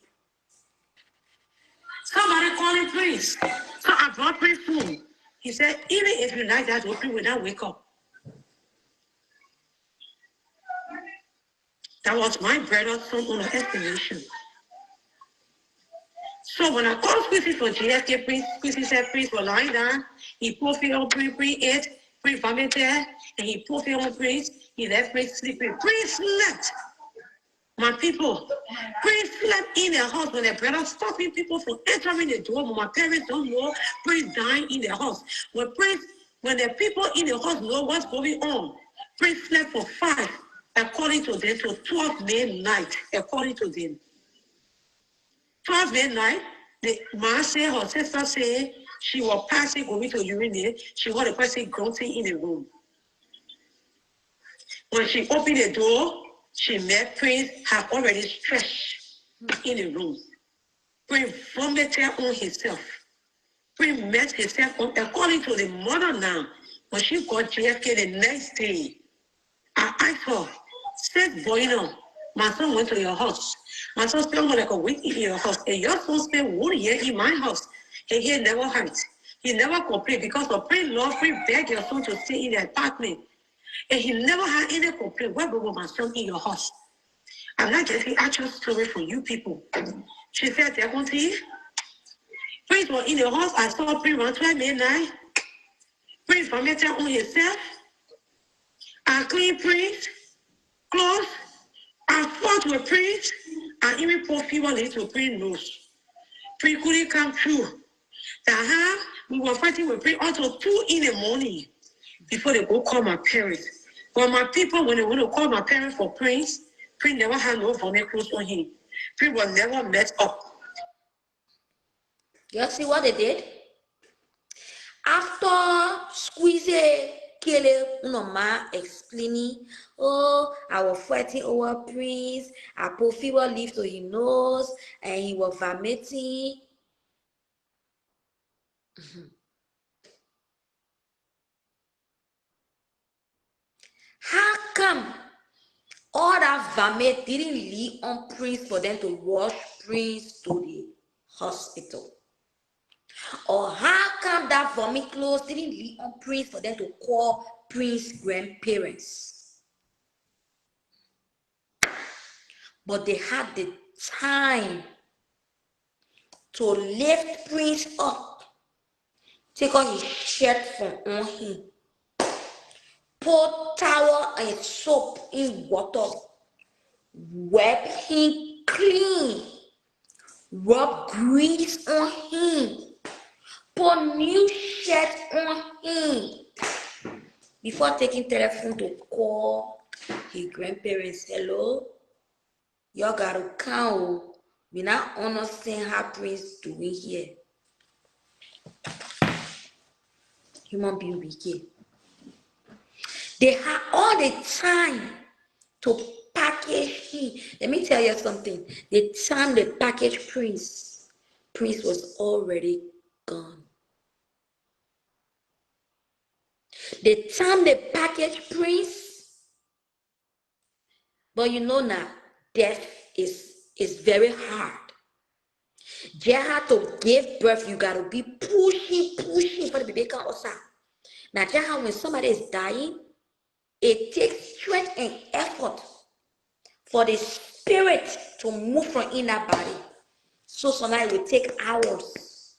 Somebody calling Prince. So I brought Prince home. He said, even if you like that, Prince will not wake up. That was my brother's son on an estimation. So when I called Quincy for GSK, Quincy said Prince was lying down. He put feet on Prince, ate, Prince vomited, and he put feet on Prince. He left Prince sleeping. Prince slept. My people, Prince slept in their house when their brother stopping people from entering the door. But my parents don't know Prince dying in their house. When the people in the house know what's going on, Prince slept for 5, according to them, to 12 midnight, according to them. 12 midnight, the man said, her sister said, she was passing, going to urinate. She heard a person grunting in the room. When she opened the door, she met Prince had already stretched in the room. Prince vomited on himself. Prince messed himself up according to the mother now. When she got JFK the next day, I asked her, said, boy, my son went to your house. My son spent like a week in your house. And your son spent 1 year in my house. And he never hurt. He never complained because the Prince Lord Prince begged your son to stay in the apartment. And he never had any complaint. Why was my son in your house? I'm not getting actual story from you people. She said, they're going to you. Prince was in the house. I saw Prince run 12 midnight. Prince vomited on himself. I clean Prince clothes. I fought with Prince. I even put fever to Prince nose. Prince couldn't come through. We were fighting with Prince until 2 in the morning before they go call my parents. But my people, when they want to call my parents for Prince never had no vomit clothes on him. Prince was never messed up. You see what they did? After squeezing Caleb, ma explaining, oh, I was fighting over Prince, I put fever leaf to his nose, and he was vomiting. How come all that vomit didn't leave on Prince for them to rush Prince to the hospital? Or how come that vomit clothes didn't leave on Prince for them to call Prince's grandparents? But they had the time to lift Prince up, take off his shirt from on him, pour towel and soap in water, wipe him clean, rub grease on him, put new shirt on him, before taking telephone to call his grandparents. Hello, y'all gotta count. We not understand how Prince doing here. Human being wicked. They had all the time to package him. Let me tell you something. The time they packaged Prince was already gone. The time they packaged Prince, but you know now, death is very hard. Just had to give birth, you gotta be pushing for the baby come outside. Now, just how when somebody is dying, it takes strength and effort for the spirit to move from in that body. So sometimes it will take hours,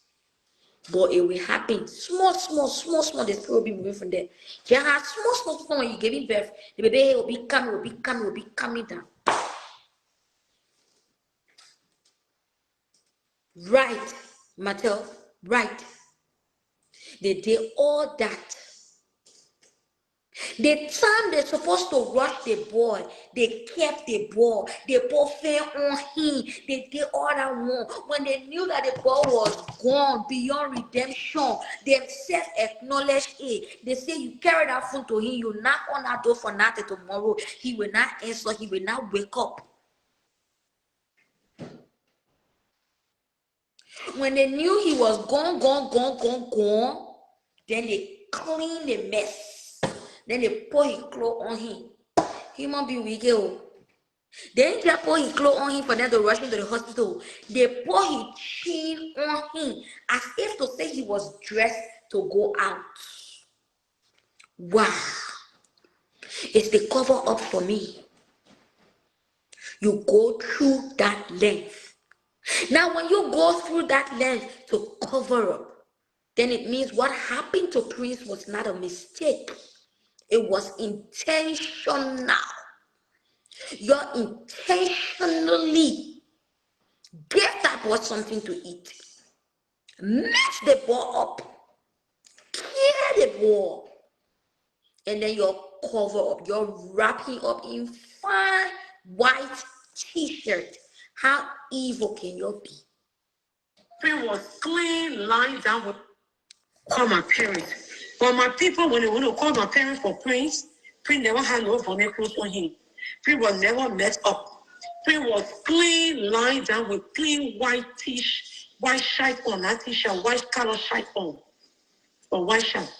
but it will happen. Small, the spirit will be moving from there. Just how small, when you're giving birth, the baby will be coming down. Right, Mattel, right. They did all that. The time they're supposed to rush the boy, they kept the boy. They put fear on him. They did all that one. When they knew that the boy was gone beyond redemption, they self-acknowledged it. They say, you carry that phone to him, you knock on that door for nothing tomorrow. He will not answer. He will not wake up. When they knew he was gone, then they cleaned the mess. Then they put his clothes on him. He must be wicked. They didn't put his clothes on him for them to rush him to the hospital. They put his chain on him as if to say he was dressed to go out. Wow. It's the cover up for me. You go through that length. Now, when you go through that length to cover up, then it means what happened to Prince was not a mistake. It was intentional. You're intentionally give that boy something to eat. Mess the boy up. Kill the boy. And then you're cover up. You're wrapping up in fine white t-shirt. How evil can you be? Prince was clean, lying down with call my parents. But my people, when they want to call my parents for Prince never had no vomit clothes on him. Prince was never messed up. Prince was clean, lying down with clean white white shirt on, that t-shirt, white color shirt on, or white shirt,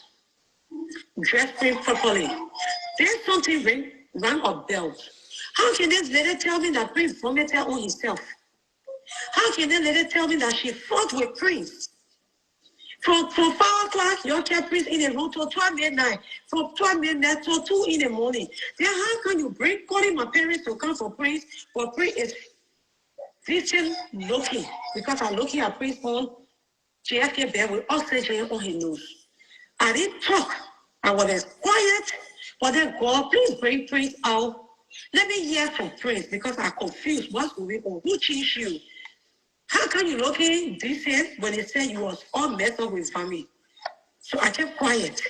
dressed him properly. Then something rang a bell. How can this lady tell me that Prince vomited on himself? How can this lady tell me that she fought with Prince? From 5 o'clock, you kept Prince in the room till 12 midnight. From 12 midnight till 2 in the morning. Then how can you bring calling my parents to come for Prince? But Prince is sitting looking, because I'm looking at Prince on JFK bed with oxygen on his nose. I didn't talk. I was quiet. But then God, please bring Prince out. Let me hear from Prince, because I'm confused. What's going on? Who changed you? How can you look in decent when they said you was all messed up with family? So I kept quiet.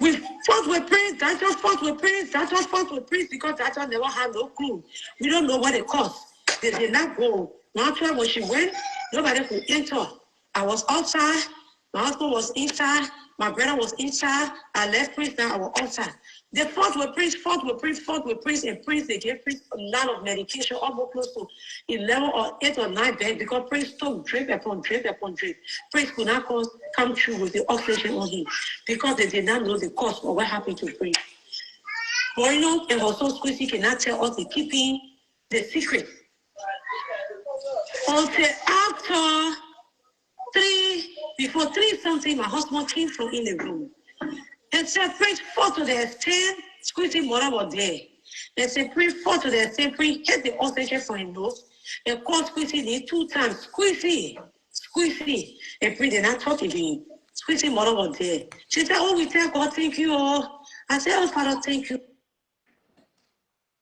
We fought with Prince, that just fought with Prince, that just fought with Prince, because that just never had no clue. We don't know what it cost. They did not go. After when she went, nobody could enter. I was outside, my husband was inside, my brother was inside. I left Prince, now I was outside. They fought with Prince, and Prince, they gave Prince a lot of medication, almost close to 11 or 8 or 9 beds, because Prince took drip upon drip upon drip. Prince could not come through with the oxygen on him, because they did not know the cause of what happened to Prince. But you know, and also Squeezy cannot tell us the keeping the secret. Until after 3, before 3 something, my husband came from in the room. And said, Prince fought to the extent, Squeezy mother was there. And said, Prince fought to the extent, Prince hit the oxygen for his nose, and called Squeezy 2 times, Squeezy. And Prince did not talk again. Squeezy mother was there. She said, oh, we tell God, thank you. I said, oh, Father, thank you.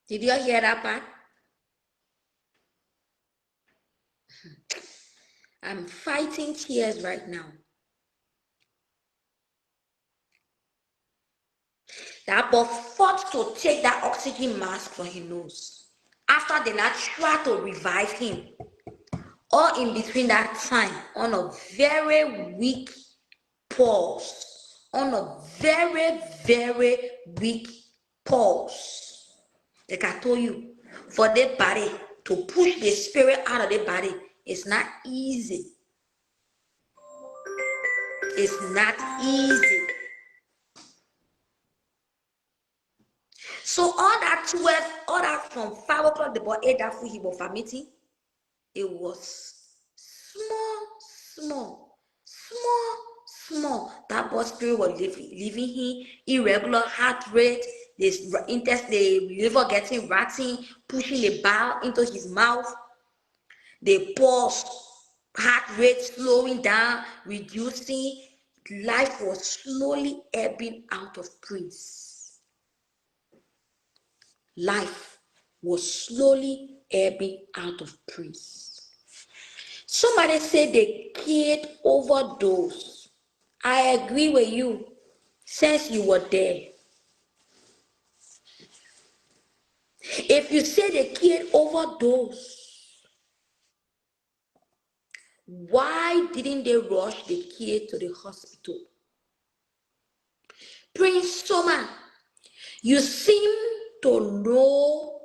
Did you hear that part? I'm fighting tears right now. That boy fought to take that oxygen mask from his nose. After they not try to revive him, all in between that time, on a very weak pulse, on a very, very weak pulse. Like I told you, for the body to push the spirit out of the body, it's not easy. It's not easy. So all that 12, all that from 5 o'clock, the boy ate that food he was vomiting. It was small. That boy spirit was leaving him, irregular heart rate, the liver getting ratting, pushing the bile into his mouth, the pulse, heart rate slowing down, reducing. Life was slowly ebbing out of Prince. Life was slowly ebbing out of Prince. Somebody said the kid overdosed. I agree with you, since you were there. If you say the kid overdosed, why didn't they rush the kid to the hospital? Prince Soma, you seem to know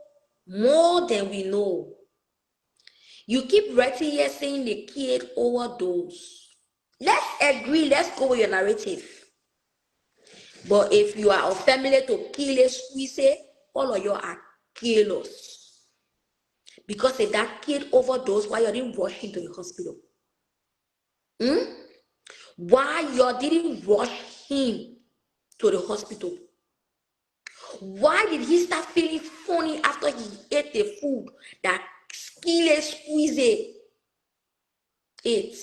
more than we know. You keep writing here saying the kid overdosed. Let's agree, let's go with your narrative. But if you are a family to kill a squeeze, all of you are killers. Because if that kid overdosed, why you didn't rush him to the hospital? Why you didn't rush him to the hospital? Why did he start feeling funny after he ate the food that Killer Squeeze ate?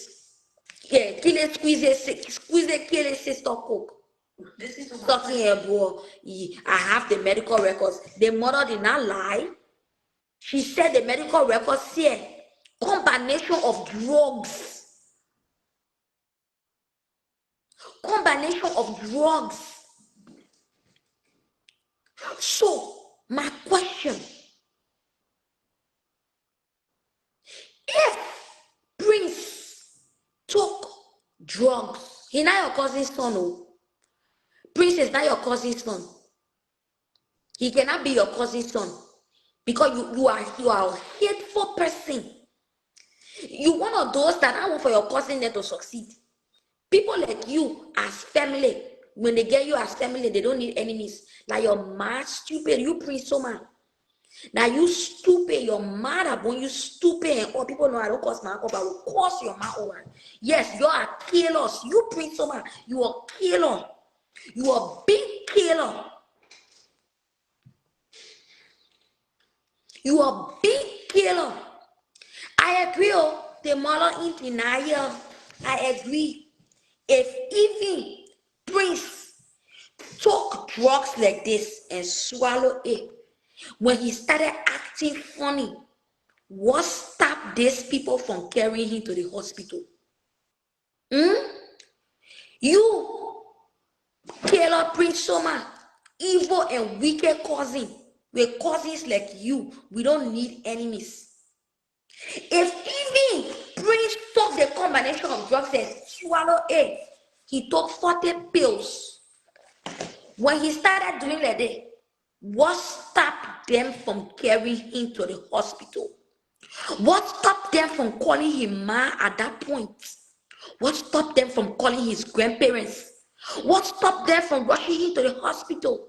Yeah, Killer Squeeze Killer sister cook. Talking here, bro. I have the medical records. The mother did not lie. She said the medical records here, combination of drugs. Combination of drugs. So, my question, if Prince took drugs, he's not your cousin's son, oh. Prince is not your cousin's son. He cannot be your cousin's son. Because you are a hateful person. You one of those that I want for your cousin there to succeed. People like you as family, when they get you as family, they don't need enemies. Like you're mad, stupid. You Prince Soma. Now you stupid, you're mad upon you stupid, and all people know I don't cause my uncle, but I will cause your mouth over. Yes, you are killers. You Prince Soma, you are killer. You are big killer. You are big killer. I agree, oh, the mother in denial. I agree. If even Prince took drugs like this and swallow it, when he started acting funny, what stopped these people from carrying him to the hospital? You, Taylor Prince Soma, evil and wicked cousin. We're cousins like you. We don't need enemies. If even Prince took the combination of drugs and swallow it, he took 40 pills. When he started doing like that, what stopped them from carrying him to the hospital? What stopped them from calling him ma at that point? What stopped them from calling his grandparents? What stopped them from rushing him to the hospital?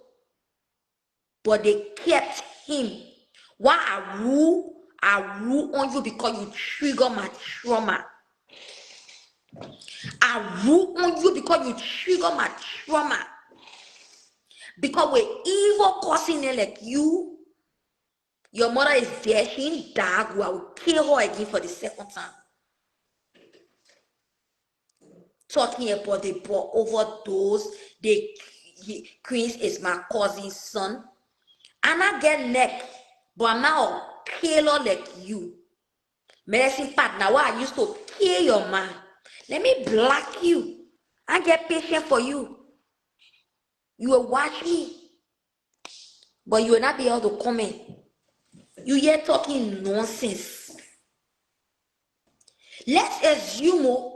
But they kept him. Why I rule on you because you trigger my trauma. I rule on you because you trigger my trauma. Because we're evil causing it like you. Your mother is dead. She ain't died. I will kill her again for the second time. Talking about the poor overdose. Queens is my cousin's son. And I get neck. But now killer like you. Medicine partner, why I used to kill your man. Let me block you. I get patient for you. You will watch me. But you will not be able to comment. You here talking nonsense. Let's assume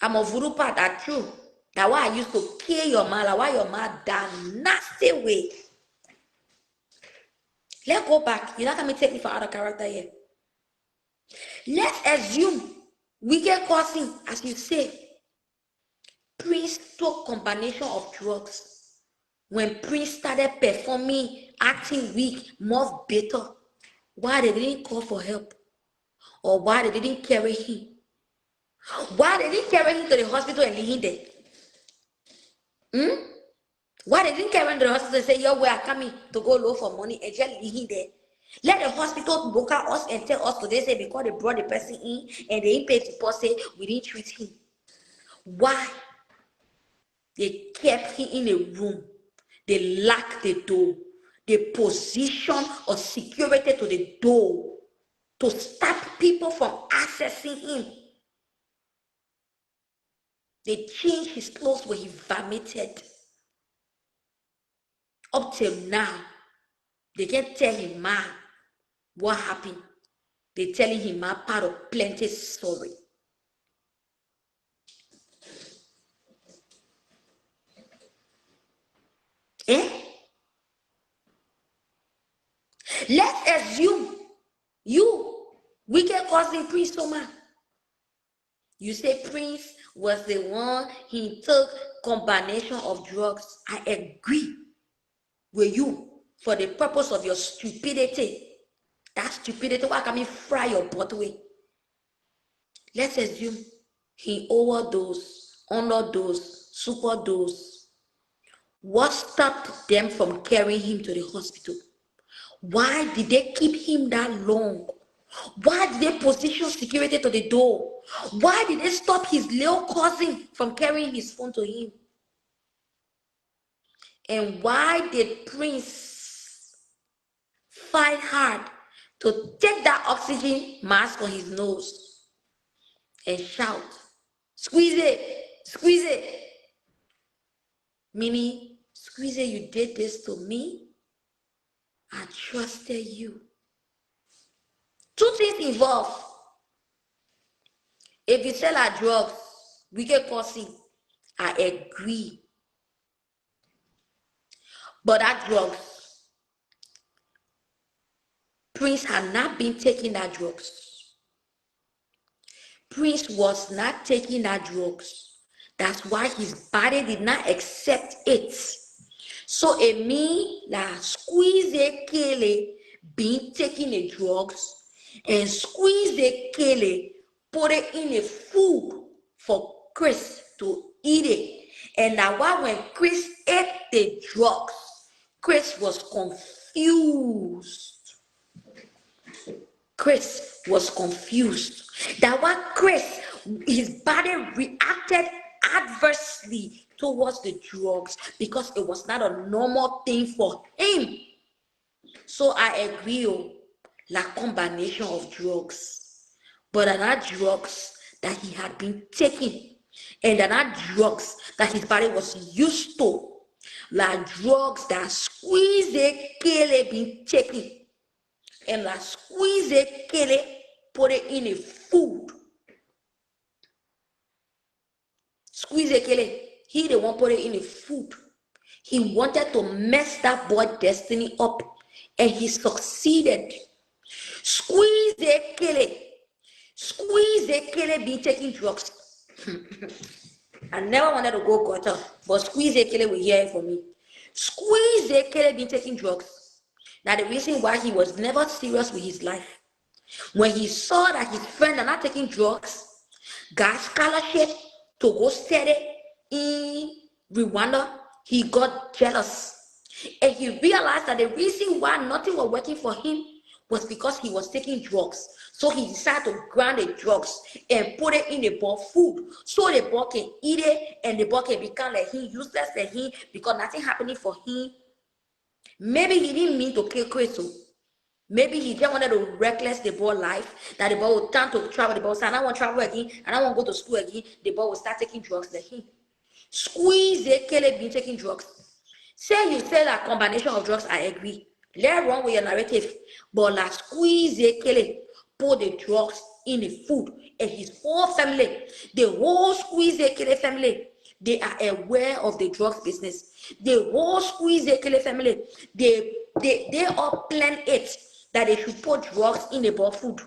I'm a voodoo part that true. That why I used to kill your man, like why your man died nasty way. Let's go back. You're not gonna take me for out of character here. Let's assume we get causing, as you say, Prince took combination of drugs. When Prince started performing, acting weak, more better, why they didn't call for help? Or why they didn't carry him? Why they didn't carry him to the hospital and leave him there? Why they didn't carry him to the hospital and say, yo, we are coming to go low for money and just leave him there? Let the hospital look at us and tell us today, say, because they brought the person in and they didn't pay the post, say, we didn't treat him. Why? They kept him in a room. They locked the door. They position of security to the door to stop people from accessing him. They changed his clothes when he vomited. Up till now, they can't tell him, ma, what happened. They're telling him, ma, part of plenty story. Eh? Let's assume you, wicked cousin Prince Soma. You say Prince was the one, he took combination of drugs. I agree with you for the purpose of your stupidity. That stupidity, why can me fry your butt away? Let's assume he overdosed, underdosed, superdosed. What stopped them from carrying him to the hospital? Why did they keep him that long? Why did they position security to the door? Why did they stop his little cousin from carrying his phone to him? And why did Prince fight hard to take that oxygen mask on his nose and shout, squeeze it, squeeze it? Meaning, squeeze it, you did this to me. I trusted you. Two things involved. If you sell our drugs, we get causing. I agree. But that drugs, Prince had not been taking that drugs. Prince was not taking that drugs. That's why his body did not accept it. So it means that squeeze the kele being taking the drugs and squeeze the kele, put it in the food for Chris to eat it. And now why when Chris ate the drugs, Chris was confused. Chris was confused. That why Chris, his body reacted adversely towards the drugs because it was not a normal thing for him. So I agree, la combination of drugs, but are not drugs that he had been taking, and are not drugs that his body was used to, like drugs that squeeze the kele been taking. And like squeeze it, kill it, put it in a food. Squeeze it, kill it. He the one put it in a food. He wanted to mess that boy destiny up, and he succeeded. Squeeze it, kill it. Squeeze it, kill it, be taking drugs. I never wanted to go gutter, but squeeze it, kill it, will hear it from me. Squeeze it, kill it, be taking drugs. Now the reason why he was never serious with his life. When he saw that his friends are not taking drugs, got scholarship to go study in Rwanda, he got jealous. And he realized that the reason why nothing was working for him was because he was taking drugs. So he decided to grind the drugs and put it in the boy food so the boy can eat it and the boy can become like him, useless like him, because nothing happening for him. Maybe he didn't mean to kill Crystal. Maybe he just wanted to reckless the boy life, that the boy would turn to travel. The boy said, I don't want to travel again, and I don't want to go to school again. The boy will start taking drugs like him. Squeeze the killer being taking drugs. Say you say that combination of drugs, I agree. Let's run with your narrative. But like squeeze the killer, put the drugs in the food, and his whole family, the whole squeeze the killer family, they are aware of the drugs business. The whole squeeze the killer family, they all plan it that they should put drugs in the ball food.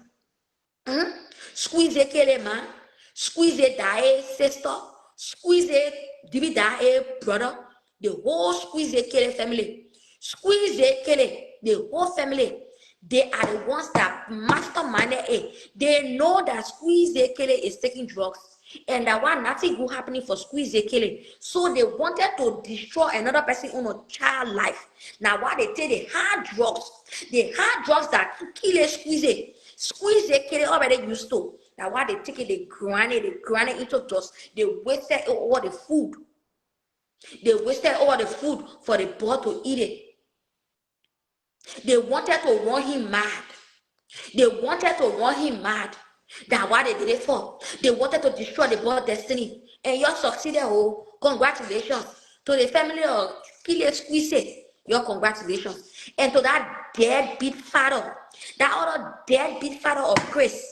Squeeze the killer man, squeeze the die sister, squeeze the divi die brother, the whole squeeze the killer family, squeeze the killer, the whole family. They are the ones that mastermind it. They know that squeeze the killer is taking drugs. And that one nothing good happening for squeeze the killing. So they wanted to destroy another person on a child life. Now what they take the hard drugs that kill a squeeze it. Squeeze the killing already used to. Now what they take it, they grind it into dust. They wasted all the food. They wasted all the food for the boy to eat it. They wanted to run him mad. That's why they did it for. They wanted to destroy the boy's destiny. And you succeeded. Oh, congratulations. To the family of Kile Squeeze, your congratulations. And to that deadbeat father, that other deadbeat father of Chris,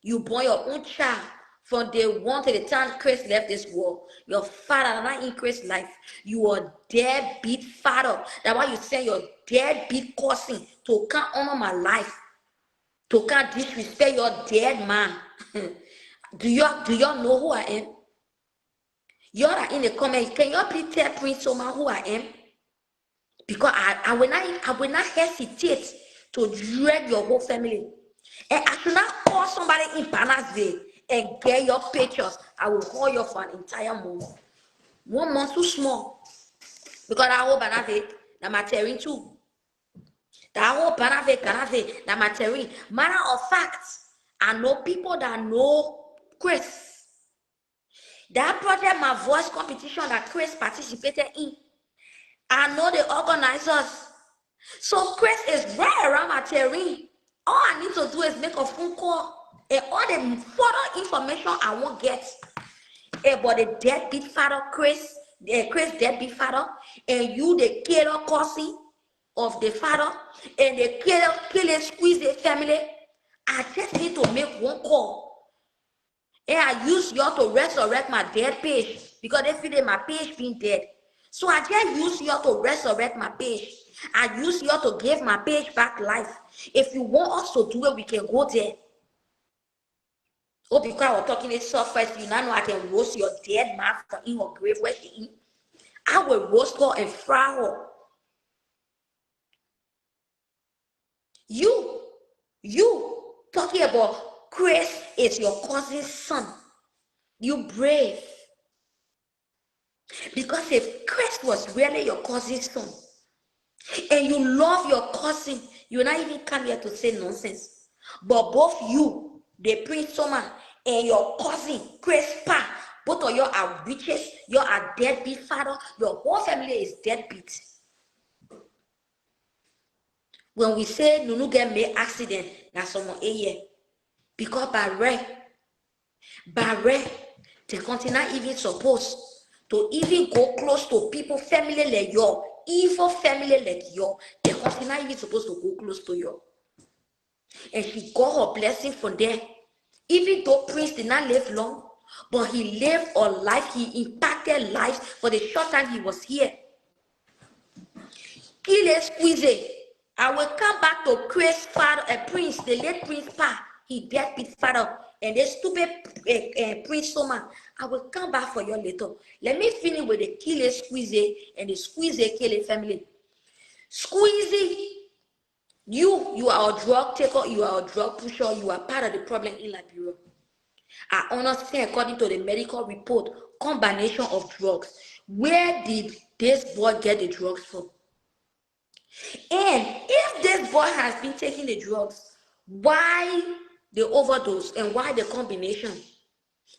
you born your own child from day one to the time Chris left this world. Your father not in Chris' life. You are deadbeat father. That's why you send your deadbeat cousin to come honor my life. To can't disrespect your dead man. do y'all know who I am? Y'all are in the comments. Can y'all please tell Prince Soma who I am? Because I will not hesitate to drag your whole family. And I should not call somebody in Banasville and get your pictures. I will call you for an entire month. 1 month too small. Because I hope Banasville, that my tearing too. That whole Banave, that material. Matter of fact, I know people that know Chris. That project, my voice competition that Chris participated in, I know the organizers. So Chris is right around my terrain. All I need to do is make a phone call, and all the further information I won't get about the deadbeat father, Chris deadbeat father, and you the killer cousin of the father, and the killer squeeze the family. I just need to make one call, and I use y'all to resurrect my dead page because they feel that my page being dead. So I just use y'all to resurrect my page. I use y'all to give my page back life. If you want us to do it, we can go there. Oh, because I was talking it soft first, you now know I can roast your dead man from in her grave where she in. I will roast her and fry her. You, you talking about Chris is your cousin's son. You brave. Because if Chris was really your cousin's son, and you love your cousin, you're not even come here to say nonsense. But both you, the Prince Soma, and your cousin, Chris Pa, both of you are witches, you are deadbeat father, your whole family is deadbeat. When we say Nunu get me accident, that's someone a year. Because Barre, they continue even supposed to even go close to people, family like you, evil family like you. They continue even supposed to go close to you. And she got her blessing from there. Even though Prince did not live long, but he lived a life, he impacted lives for the short time he was here. Kile squeeze. I will come back to Chris' father, Prince, the late Prince Pa. He dead with father. And the stupid Prince Soma. I will come back for you later. Let me finish with the Kile squeeze and the squeeze Kile family. Squeezy, you are a drug taker, you are a drug pusher, you are part of the problem in Liberia. I understand according to the medical report, combination of drugs. Where did this boy get the drugs from? And if this boy has been taking the drugs, why the overdose and why the combination?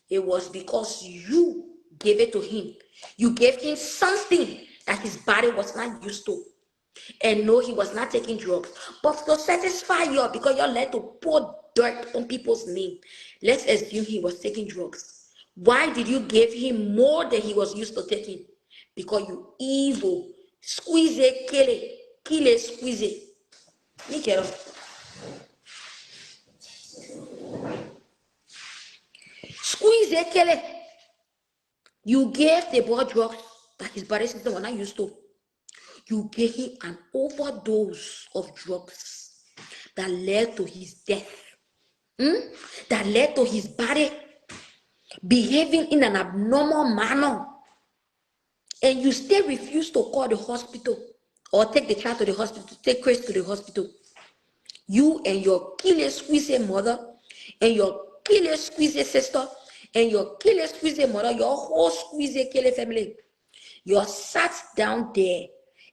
It was because you gave it to him. You gave him something that his body was not used to. And no, he was not taking drugs. But to satisfy you, because you're led to pour dirt on people's name, let's assume he was taking drugs. Why did you give him more than he was used to taking? Because you evil. Squeeze it, kill it, squeeze it. Me quiero. Squeeze it, kill it. You gave the boy drugs that his body system was not used to. You gave him an overdose of drugs that led to his death. That led to his body behaving in an abnormal manner. And you still refuse to call the hospital or take the child to the hospital, take Chris to the hospital. You and your killer squeeze mother and your killer squeeze sister and your killer squeeze mother, your whole squeeze killer family, you're sat down there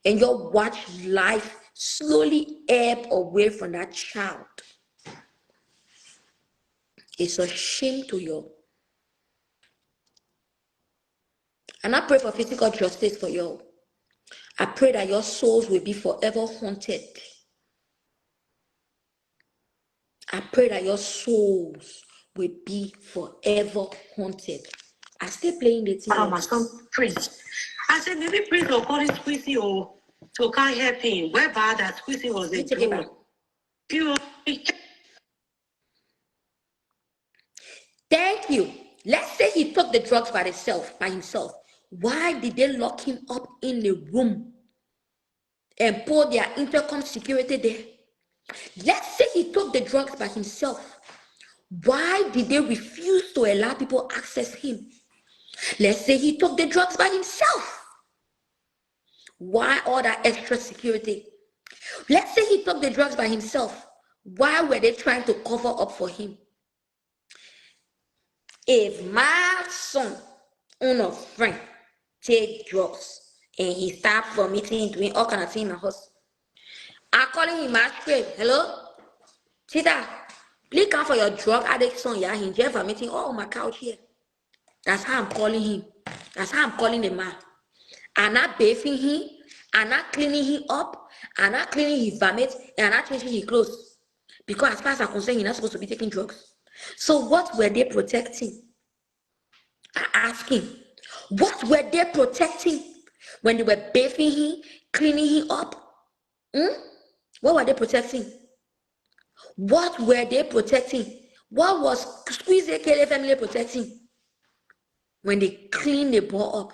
and you watch life slowly ebb away from that child. It's a shame to you. And I pray for physical justice for you. I pray that your souls will be forever haunted. I pray that your souls will be forever haunted. I still playing the thing. My son, Prince. I said, maybe Prince will call it Squeezy or to can't help him. Whereby that Squeezy was a drug. Thank you. Let's say he took the drugs by himself. Why did they lock him up in the room and put their intercom security there? Let's say he took the drugs by himself. Why did they refuse to allow people access him? Let's say he took the drugs by himself. Why all that extra security? Let's say he took the drugs by himself. Why were they trying to cover up for him? If my son, a friend, take drugs and he start vomiting, doing all kind of things in the house, I'm calling him my scrape. Hello? Tita, please come for your drug addict son. Yeah, he's just vomiting all on my couch here. That's how I'm calling him. That's how I'm calling the man. I'm not bathing him. I'm not cleaning him up. I'm not cleaning his vomit. And I'm not changing his clothes. Because as far as I'm concerned, he's not supposed to be taking drugs. So what were they protecting? I ask him. What were they protecting when they were bathing him, cleaning him up? What were they protecting? What were they protecting? What was Squeeze AKA family protecting? When they cleaned the boy up,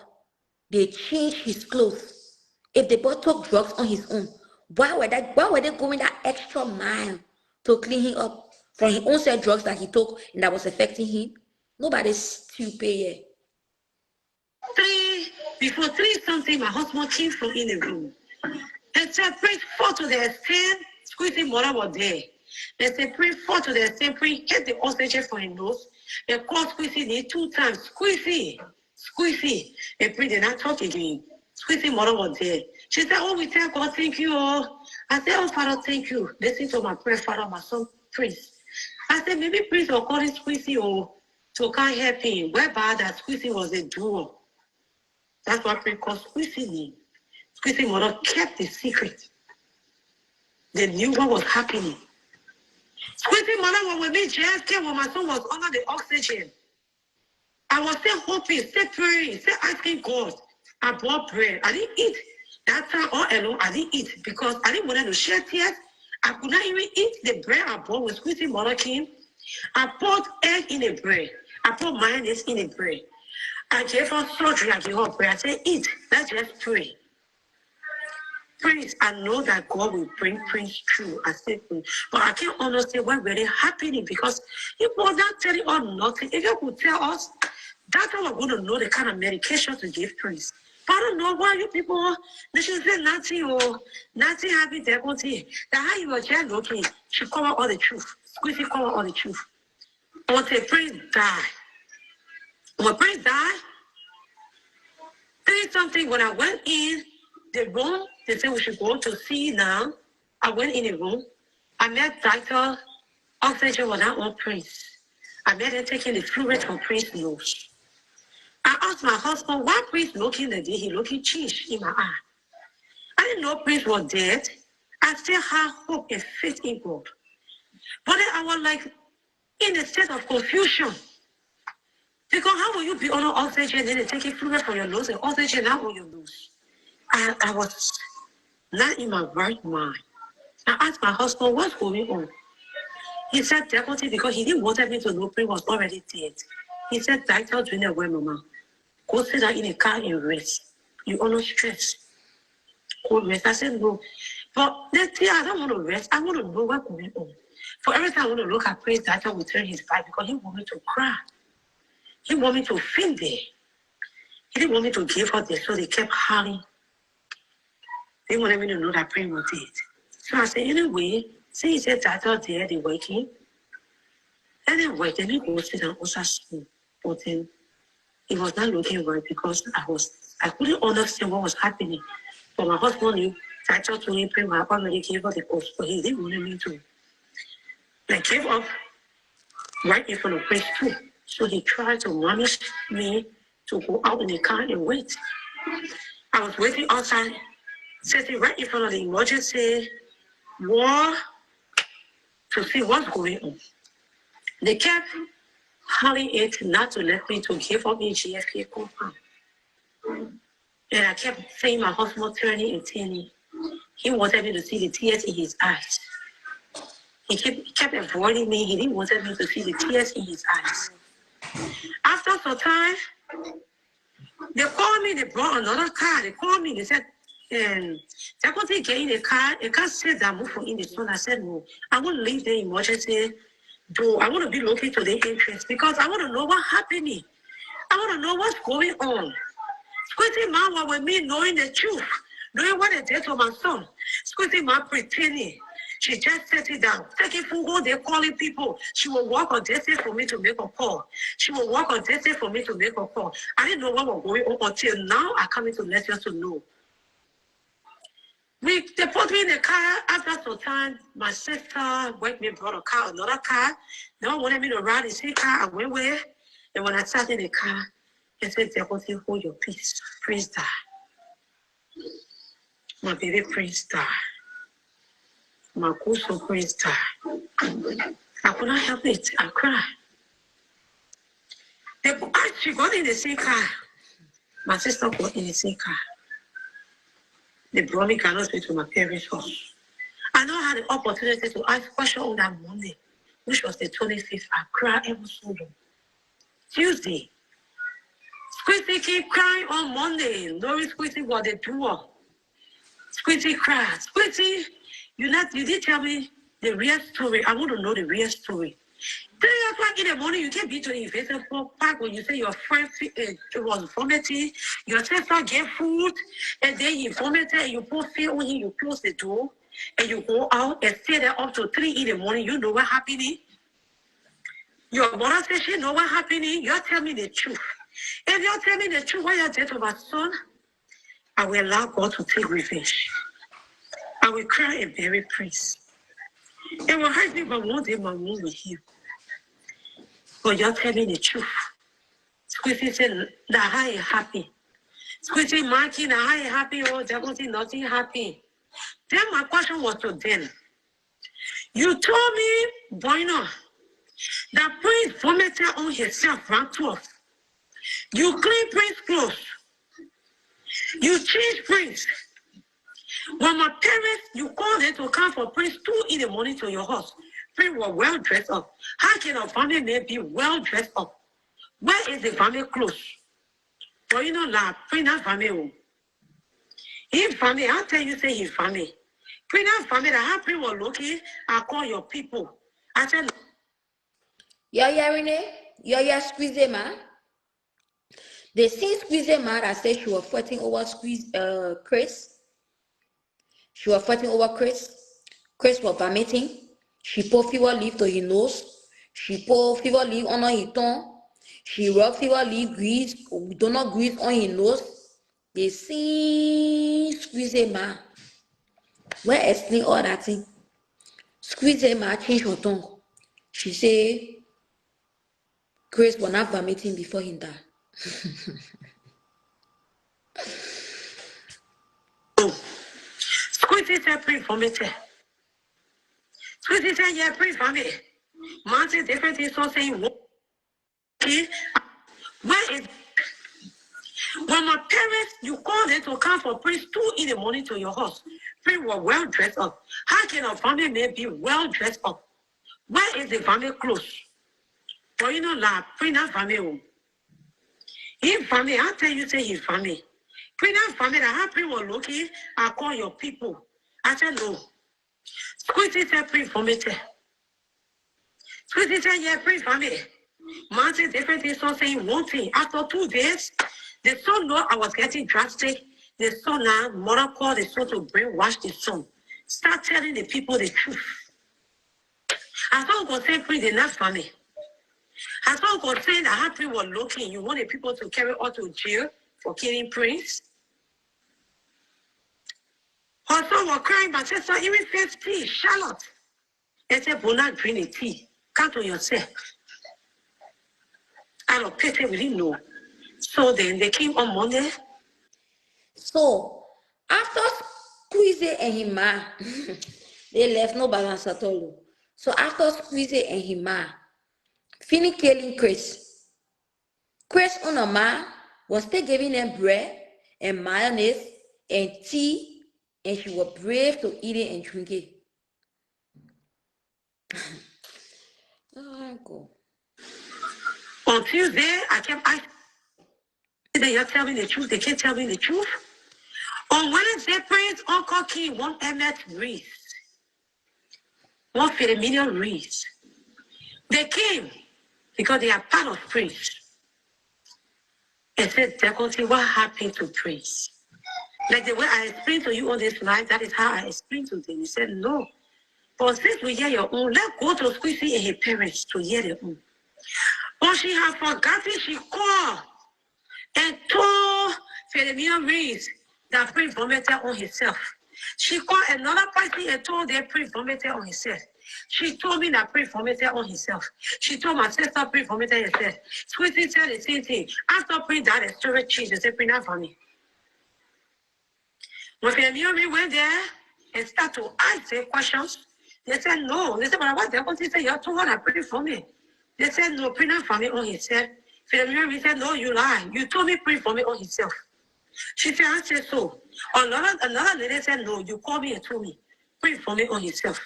they changed his clothes. If the boy took drugs on his own, why were they going that extra mile to clean him up? from his own set drugs that he took and that was affecting him? Nobody's stupid here. Before 3 something, my husband came from in the room. And said, pray for to the extent, squeezing mother was there. They said, pray for to the extent, pray, hit the oxygen for his nose. They called squeezing it 2 times, squeezing. And pray did not talk again. Squeezing mother was there. She said, oh, we thank God, thank you. I said, oh, Father, thank you. Listen to my prayer, Father, my son, praise. I said, maybe praise will call it squeezing or to can't help him. Whereby that squeezing was a duo. That's what prayer called squeezing. Squeezing mother kept the secret. They knew what was happening. Squeezing mother was with me, JFK, when my son was under the oxygen. I was still hoping, still praying, still asking God. I bought bread. I didn't eat that time all alone. I didn't eat because I didn't want to shed tears. I could not even eat the bread I bought when squeezing mother came. I poured egg in the bread. I poured mayonnaise in the bread. I gave her surgery. I gave her bread. I said, eat. Let's just pray. Praise, I know that God will bring praise through. I said, but I can't understand what really happening because he was not telling us nothing. If you could tell us, that's how we're going to know the kind of medication to give praise. But I don't know why you people, they should say nothing or nothing happened there. That how you were just looking, she cover all the truth. Squeezy cover all the truth. Until praise die. When praise die, tell you something, when I went in the room, they said we should go to see now. I went in the room. I met Dr. Oxygen was not on praise. I met her taking the fluid from praise nose. I asked my husband, why praise looking the day he looking change in my eye? I didn't know praise was dead. I still had hope and faith in God. But then I was like in a state of confusion. Because how will you be on oxygen and then they take fluid from your nose and oxygen out on your nose? I was not in my right mind. I asked my husband, what's going on? He said, definitely, because he didn't want me to know Prince was already dead. He said, Doctor, doing it well, Mama. Go sit down in a car and rest. You are not stressed. Go rest. I said, no. But let's see, I don't want to rest. I want to know what's going on. For every time I want to look at Prince, Doctor will turn his back because he want me to cry. He want me to feel there. He didn't want me to give her this, so they kept howling. They wanted me to know that Prince was dead. So I said, anyway, see, he said, Doctor there, they waking. Anyway, then he go sit down also school. But then it was not looking right because I couldn't understand what was happening. But my husband knew, Doctor told him, Prince, I already gave up the post, but he didn't want me to. Like, give up right in front of Prince too. So he tried to manage me to go out in the car and wait. I was waiting outside, sitting right in front of the emergency wall to see what's going on. They kept hauling it not to let me to give up in GFK compound. And I kept saying my husband turning and turning. He wanted me to see the tears in his eyes. He kept avoiding me. He didn't want me to see the tears in his eyes. After some time, they called me, they brought another car. They called me, they said, they're going to get in the car. They can't sit down, move from in the sun. I said, no, I want to leave the emergency door. I want to be looking to the entrance because I want to know what's happening. I want to know what's going on. Squeezing man was with me knowing the truth, knowing what they did to my son. Squeezing man pretending. She just set it down. Taking full hold, they're calling people. She will walk on distance for me to make a call. She will walk on distance for me to make a call. I didn't know what was going on until now I come in to let you to know. They put me in the car. After some time, my sister went me brought a car, another car. They wanted me to ride the same car. I went with her. And when I sat in the car, they said, they're going to hold your peace. Praise God. My baby, praise God. My also praise God. I could not help it. I cried. She got in the same car. My sister got in the same car. They brought me canoes to my parents' house. I now had the opportunity to ask questions on that Monday, which was the 25th. I cried ever so long. Tuesday, Squeezy keep crying on Monday. Knowing Squeezy what they do. Squeezy cried. Squeezy, you did tell me the real story. I want to know the real story. 3 o'clock in the morning, you can be to the investment park when you say your friend was vomiting, your sister get food, and then you vomited, and you put fear on him, you close the door, and you go out and stay there up to 3 in the morning. You know what happening? Your mother says she know what happening. You're telling me the truth. If you're telling me the truth, what you did to my son, I will allow God to take revenge. I will cry and bury praise. It will hurt me, but one day my mom will heal. But you're telling the truth. Squeezy said, that I am happy. Squeezy marking, that I am happy, or there was nothing happy. Then my question was to them. You told me, Boyno, that Prince vomited on himself around 12. You clean Prince clothes. You change Prince. When my parents, you call them to come for Prince 2 in the morning to your house. Prince was well dressed up. How can a family man be well dressed up? Where is the family clothes? Well, you know, la Prince not family. His family, I'll tell you, say his family. Prince not family, that how Prince was looking, I call your people. I said, You're hearing it? You're squeezing, man. They see squeezing, man. I said she was fighting over Chris. She was fighting over Chris. Chris was vomiting. She put fever leaf to his nose. She put fever leaf under his tongue. She rubbed fever leaf grease, donut grease on his nose. They see squeeze ma. Where explain all that thing? Squeeze ma change her tongue. She say Chris was not vomiting before he died. Squeezy said, pray for me. Squeezy said, yeah, pray for me. Man said different things, so saying, okay, where is, when my parents, you call them to come for Prince 2 in the morning to your house. Prince was well dressed up. How can a family man be well dressed up? Where is the family clothes? Well, you know, la, Prince not family. His family, I'll tell you, say his family. Prince not family, that how Prince was looking, I call your people. I said, no. Squeezy said, pray for me. Squeezy said, yeah, pray for me. Man said different things, so saying one thing. After 2 days, the son know I was getting drastic. The son now, mother called the son to brainwash the son. Start telling the people the truth. I thought God said, pray the next family. I thought God said that happy was looking. You want the people to carry out to jail for killing Prince. Her son was crying, but said, so even first tea, Charlotte. They said, will not drink the tea. Count on yourself. Out of pity, we didn't know. So then they came on Monday. So after squeezing and him ma, they left no balance at all. So after squeezing and him ma, finish killing Chris. Chris on a ma was still giving them bread and mayonnaise and tea, and she was brave to eat it and drink it. Go. On Tuesday, I kept asking, you're telling the truth. They can't tell me the truth. On Wednesday, Prince Uncle King won Emmett Reese. 1 million Reese. They came because they are part of Prince. And said, Decote, what happened to Prince? Like the way I explained to you on this live, that is how I explained to them. He said, no. But since we hear your own, let's go to Squeezy and her parents to hear their own. But she had forgotten, she called and told Philemon Reese that Prince vomited on himself. She called another person and told them Prince vomited on himself. She told me that Prince vomited on himself. She told my sister Prince vomited himself. Squeezy said the same thing. After Prince died, the story changed. They said, Prince not for me. When Philemon went there and started to ask them questions, they said no. They said, but what they're going to say, you're too hard to pray for me. They said, no, pray not for me on himself. Philemon said, no, you lie. You told me pray for me on himself. She said, I said so. Another lady said, no, you called me and told me pray for me on himself.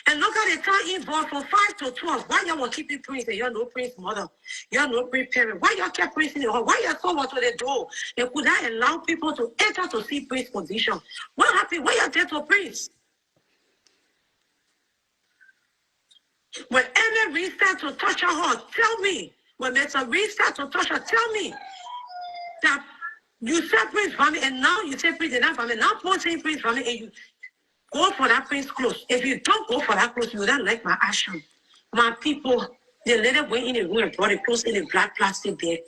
And look at the time involved from 5 to 12. Why y'all want to keep praising? You're no praise mother. You're no praise parent. Why y'all kept praising the Why y'all so much to the door? And could I allow people to enter to see praise position? What happened? Why y'all there to praise? When Emma reached out to touch her, tell me. When Mr. reached out to touch her, tell me that you separate from me, and now you separate enough from me. Now Paul saying prince from me, and you go for that prince clothes. If you don't go for that clothes, you don't like my action. My people, they later went in the room and brought the clothes in a black plastic bag.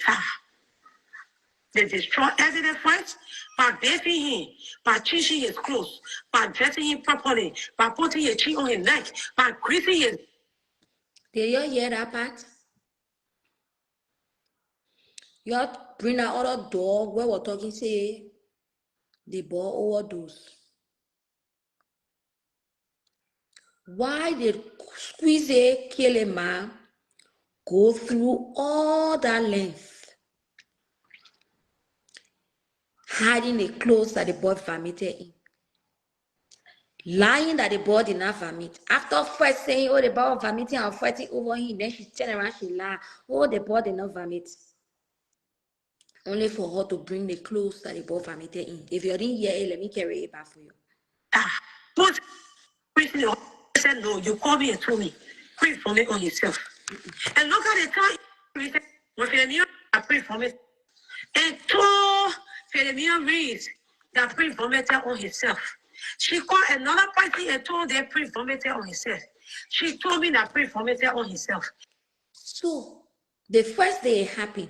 They destroy evidence first by bathing him, by changing his clothes, by dressing him properly, by putting his chain on his neck, by greasing his. Did you hear that part? You have to bring that other dog where we're talking, say the boy overdose. Why did Squeezy kill a man go through all that length, hiding the clothes that the boy vomited in, lying that the boy did not vomit? After first saying, oh, the boy was vomiting and fighting over him, then she turned around, she lied, oh, the boy did not vomit. Only for her to bring the clothes that the boy vomited in. If you didn't hear it, let me carry it back for you. But I said, no, you call me and told me. Pray for me on yourself. And look at the time. He said, when Philemon pray for me. And told Philemon reads that pray for me on himself. She called another party and told them pray for me on himself. She told me that pray for me on himself. So, the first day it happened,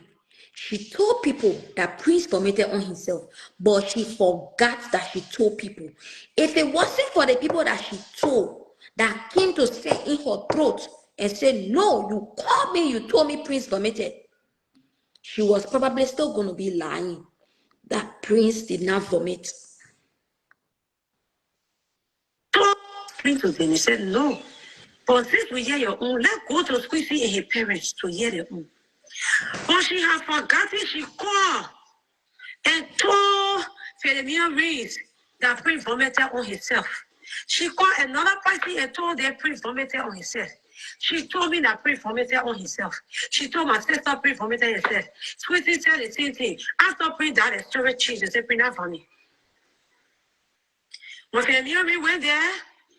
she told people that Prince vomited on himself, but she forgot that she told people. If it wasn't for the people that she told, that came to say in her throat and said, no, you called me, you told me Prince vomited, she was probably still going to be lying that Prince did not vomit. Prince was in, he said, no. But since we hear your own, let's go to Squeezy and her parents to hear their own. But she had forgotten, she called and told Philemon Reeves that Prince vomited on himself. She called another party and told them Prince vomited on himself. She told me that Prince vomited on himself. She told my sister Prince vomited himself. Squeezy said the same thing. After Prince died, the story changed. They said, Prince not for me. When Philemon Reeves went there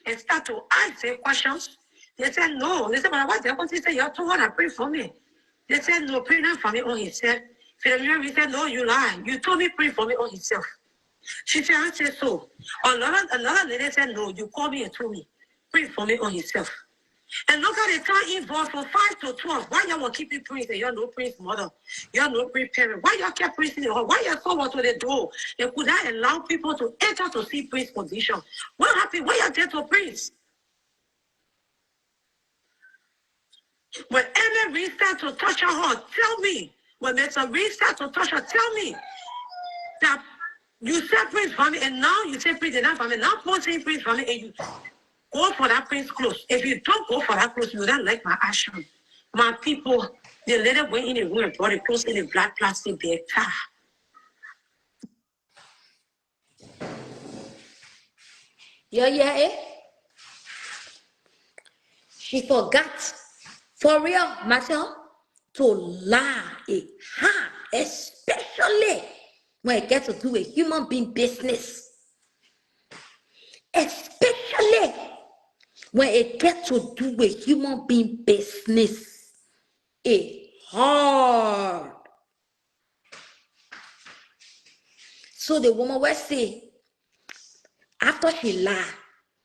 and started to ask them questions, they said no. They said, but what the sister, you have to want to pray for me. They said, no, pray not for me on himself. Philemon said, no, you lie. You told me pray for me on himself. She said, I said so. Another lady said, no, you called me and told me pray for me on himself. And look at the time involved from 5 to 12. Why y'all want to keep it Prince and y'all no Prince mother? Y'all no Prince parent. Why y'all kept Prince in the hall? Why y'all so what to the door? They could not allow people to enter to see Prince condition. What happened? Why y'all get to Prince? When Emma reached out to touch her heart, tell me. When Mr. reached out to touch her, tell me that you separate from me, and now you separate enough from me. Now Paul saying Prince from me, and you go for that Prince clothes. If you don't go for that clothes, you don't like my action. My people, they later went in the room and brought the clothes in a black plastic bag. Yeah, eh? She forgot, for real matter, to lie, especially when it gets to do with human being business. Especially when it gets to do with human being business. It's hard. So the woman will say, after she lied,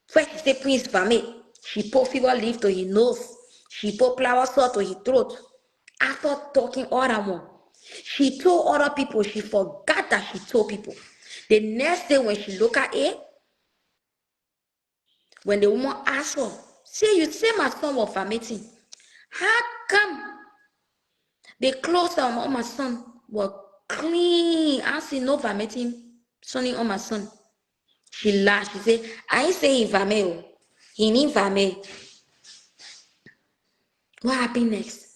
first she say Prince vomit, she put fever leaf to his nose, she put flower salt to his throat. After talking all that one, she told other people, she forgot that she told people. The next day when she look at it, when the woman asked her, see, you say my son was vomiting. How come the clothes on my son were clean? I see no vomiting sunning on my son. She laughed. She said, I ain't say he vomit. He didn't vomit. What happened next?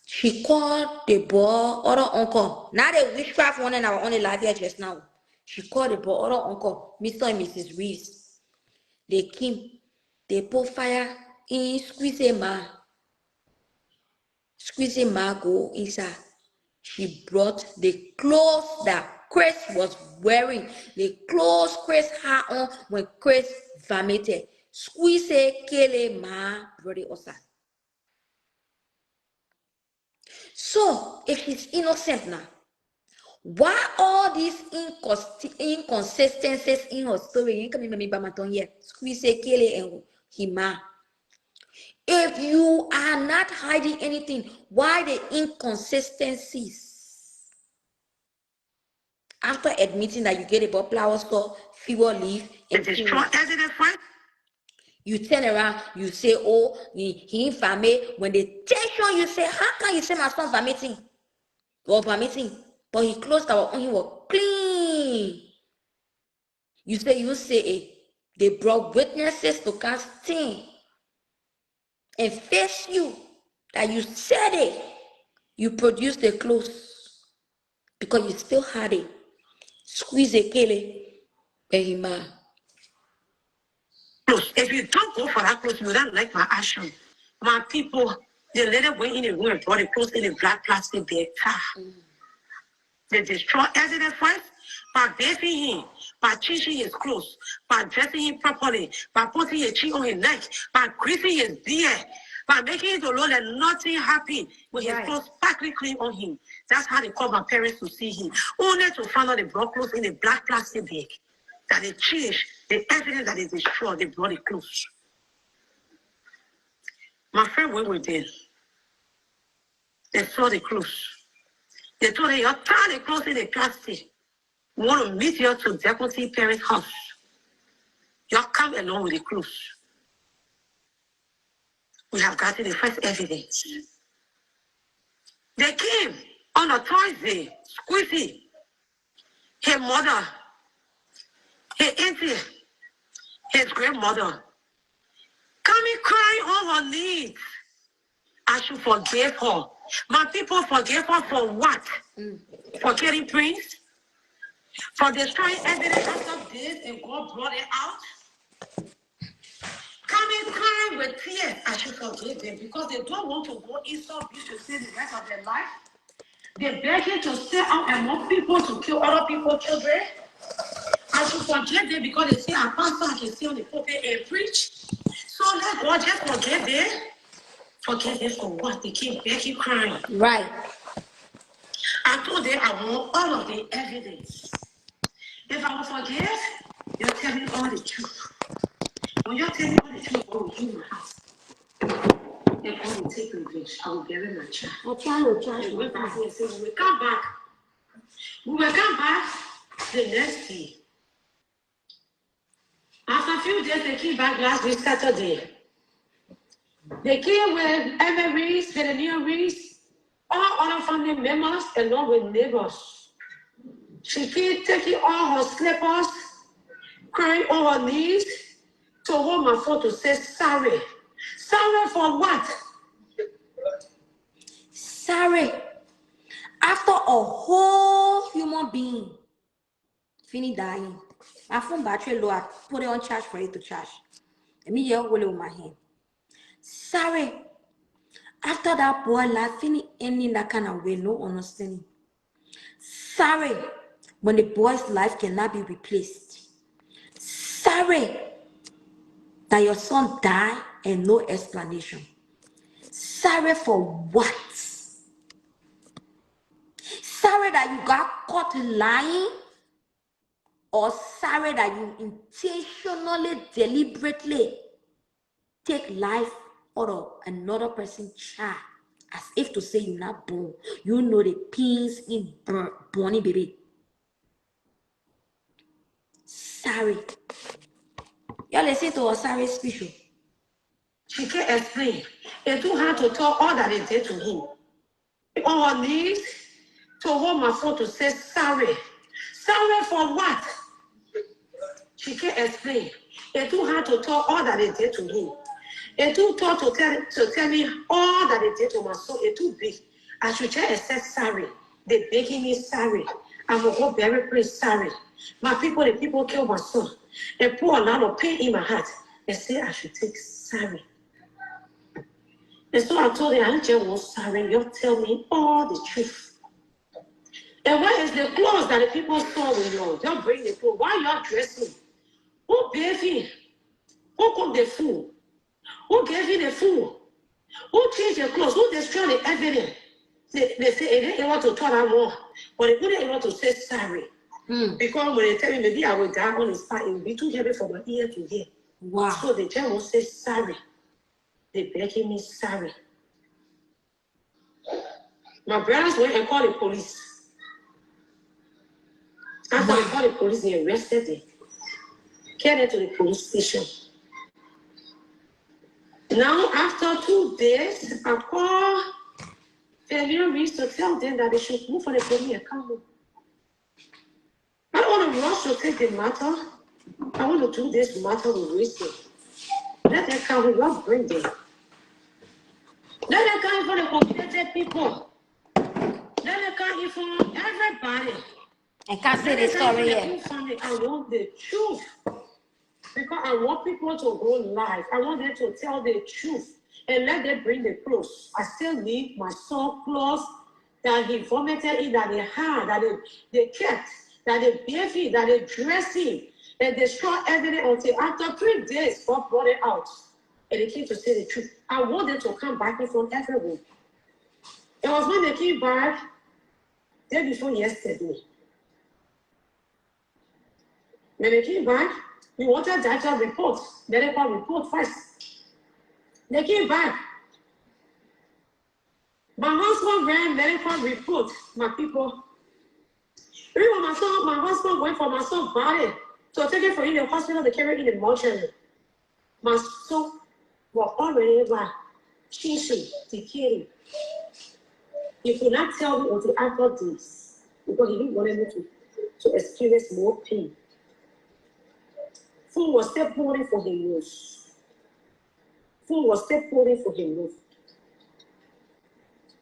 She called the boy, other uncle. Now the witchcraft one and our only life here just now. She called the boy, other uncle, Mr. and Mrs. Reeves. They came. They put fire in squeezing ma go inside. She brought the clothes that Chris was wearing, the clothes Chris had on when Chris vomited. Squeeze kele ma brother osa. So if she's innocent now, why all these inconsistencies in her story? You can remember Bamaton here. Squeeze kele and hima. If you are not hiding anything, why the inconsistencies? After admitting that you get a flower store, fever leaf, and you turn around, you say, oh, he infame. When they tension, you say, how can you say my son vomiting? Or vomiting? But he closed our own, he was clean. You say, they brought witnesses to cast sting and face you that you said it. You produced the clothes because you still had it. Squeeze a kele, behima. If you don't go for that clothes, you don't like my action. My people, they let it went in a room and brought the clothes in a black plastic bag. They destroy evidence first by bathing him, by changing his clothes, by dressing him properly, by putting a chain on his neck, by greasing his beard, by making it to know that nothing happened with his clothes sparkling clean on him. That's how they call my parents to see him. Only to find out they brought clothes in a black plastic bag. That they changed the evidence that they destroyed, they brought the clothes. My friend went with them. They saw the clothes. They told her, you're tying the clothes in a plastic. We want to meet you to deputy parent's house. You come along with the clothes. We have gotten the first evidence. They came on a Thursday, Squeezy, her mother, her auntie, his grandmother, coming crying on her knees. I should forgive her. My people forgive her for what? For getting praise? For destroying evidence after this and God brought it out? Coming crying with tears, I should forgive them because they don't want to go inside abuse to save the rest of their life. They're begging to stay out among people to kill other people's children. I should forgive them because they say, a pastor, I can stay on the pulpit and preach. So let God just forgive them. Forgive them for what? They keep begging, crying. Right. I told them I want all of the evidence. If I will forgive, you'll tell me all the truth. When you tell me all the truth, I will give my house. If I will take revenge, I will bury my child. I'll try to And went back and said, we will come back. We will come back the next day. After a few days, they came back last week, Saturday. They came with Emery's, with the new Reese, all other family members, along with neighbors. She came taking all her slippers, crying on her knees, to hold my phone to say sorry. Sorry for what? Sorry. After a whole human being finish dying, my phone battery low, I put it on charge for it to charge. Let me hold it with my hand. Sorry. After that boy life finish ending that kind of way, no understanding. Sorry. When the boy's life cannot be replaced. Sorry that your son died and no explanation. Sorry for what? Sorry that you got caught lying, or sorry that you intentionally, deliberately take life out of another person's child, as if to say you're not born. You know the pains in born baby. Sorry. Y'all listen to her sorry speech. She can't explain. It's too hard to tell all that they did to him. On her knees, to hold my phone to say sorry. Sorry for what? She can't explain. It's too hard to tell all that they did to him. It's too tough to tell me all that they did to my son. It's too big. I should just say sorry. They're begging me sorry. I'm going to go very place sorry. My people, the people killed my son. They pour a lot of pain in my heart. They say I should take sorry. And so I told them, I just want sorry. You tell me all the truth. And where is the clothes that the people saw with you? Don't bring the clothes. Why y'all dressing? Who bathing? Who cooked the food? Who gave you the food? Who changed your clothes? Who destroyed the evidence? They say they didn't want to turn out more, but they couldn't want to say sorry. Because when they tell me maybe I will die on the spot, it will be too heavy for my ear to hear. Wow. So the judge will say sorry. They begging me sorry. My brothers went and called the police. After they called the police, they arrested them. Carried to the police station. Now, after 2 days, I called Fabian Reese to tell them that they should move for the police account. I don't want to rush to take the matter. I want to do this matter with wisdom. Let them come with God bring them. Let them come for the complicated people. Let them come for everybody. I can't say the story here. I want the truth. Because I want people to go live. I want them to tell the truth. And let them bring the clothes. I still need my son clothes that he vomited in, that they had, that they kept, that they bathed in, that they dressed in, and destroy evidence until after 3 days, God brought it out. And they came to say the truth. I want them to come back in front of everyone. It was when they came back, day before yesterday. When they came back, we wanted that report, the report first. They came back. My husband ran medical report, my people. Even my husband went for my son's body. So take it for in the hospital, they carried in the mortuary. My son was already chasing, decaying. He could not tell me until after this, because he didn't want me to experience more pain. Food was still pouring for him nose. Food was still pouring for him nose.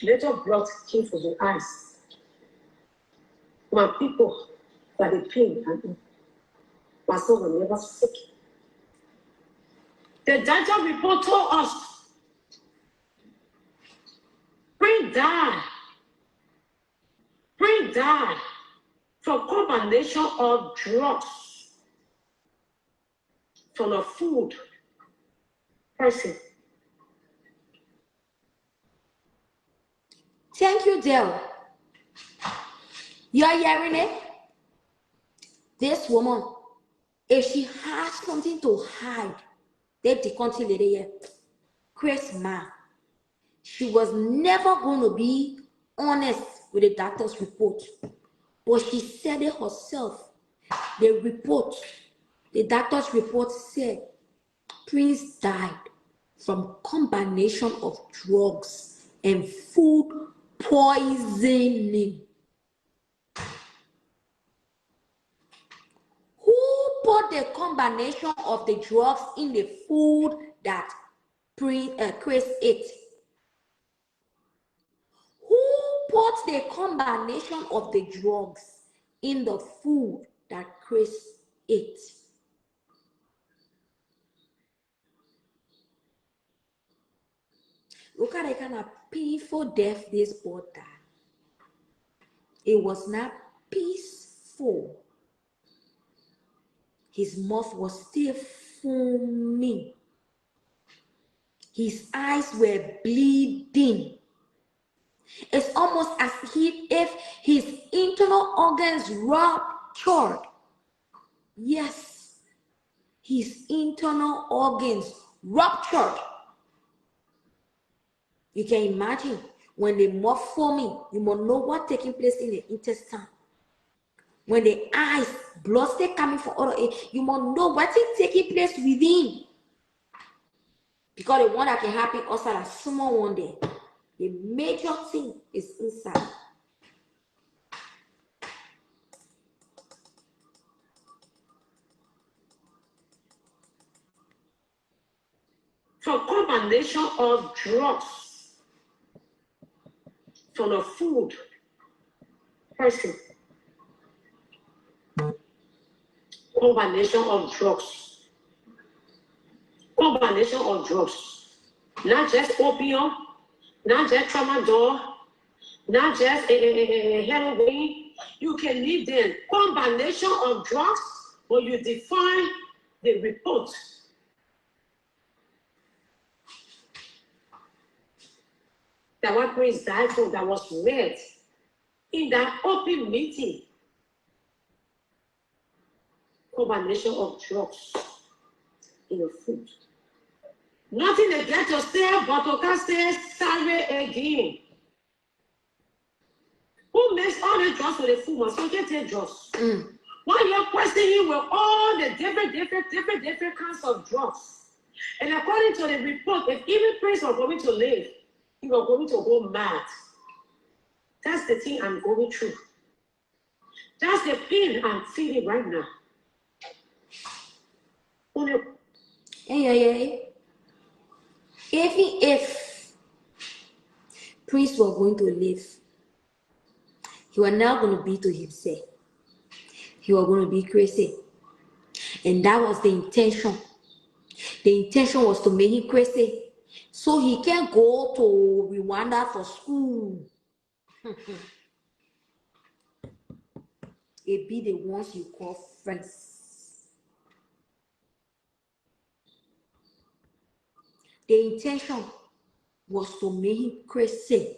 Little blood came from his eyes. My people that they pain and my son was never sick. The doctor report told us, Prince died from combination of drugs from a food person. Thank you, Dale. You are hearing it? This woman, if she has something to hide, they country lady here, Chris Ma, she was never going to be honest with the doctor's report. But she said it herself. The doctor's report said Prince died from combination of drugs and food poisoning. Who put the combination of the drugs in the food that Chris ate? Who put the combination of the drugs in the food that Chris ate? Look at the kind of painful death this boy died. It was not peaceful. His mouth was still foaming. His eyes were bleeding. It's almost as if his internal organs ruptured. Yes, his internal organs ruptured. You can imagine when the mouth foaming, you must know what's taking place in the intestine. When the eyes, blood still coming from other air, you must know what is taking place within. Because the one that can happen outside is small one day. The major thing is inside. For combination of drugs from a food person. Combination of drugs. Combination of drugs. Not just opium, not just tramadol, not just heroin. You can leave the combination of drugs when you define the report. that what Chris died for, that was read in that open meeting. Combination of drugs in your food. Nothing they get to say, but you can say sorry again. Who makes all the drugs for the food must get the drugs? While you're questioning with all the different kinds of drugs. And according to the report, if even Prince was going to live, he was going to go mad. That's the thing I'm going through. That's the pain I'm feeling right now. Hey. Even if Prince was going to live, he was not going to be to himself. He was going to be crazy. And that was the intention. The intention was to make him crazy. So he can't go to Rwanda for school. It be the ones you call friends. The intention was to make him crazy.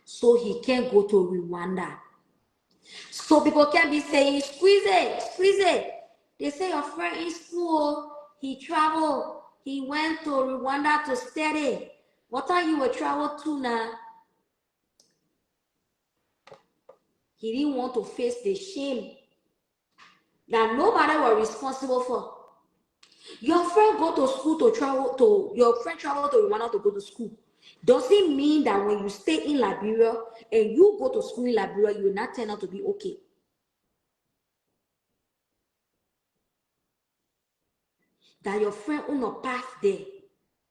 So he can't go to Rwanda. So people can be saying, squeeze it. They say your friend in school, he traveled, he went to Rwanda to study. What time you will travel to now? He didn't want to face the shame that nobody was responsible for. Your friend go to school to travel to, your friend travel to Rwanda to go to school. Does it mean that when you stay in Liberia and you go to school in Liberia, you will not turn out to be okay? That your friend on a path there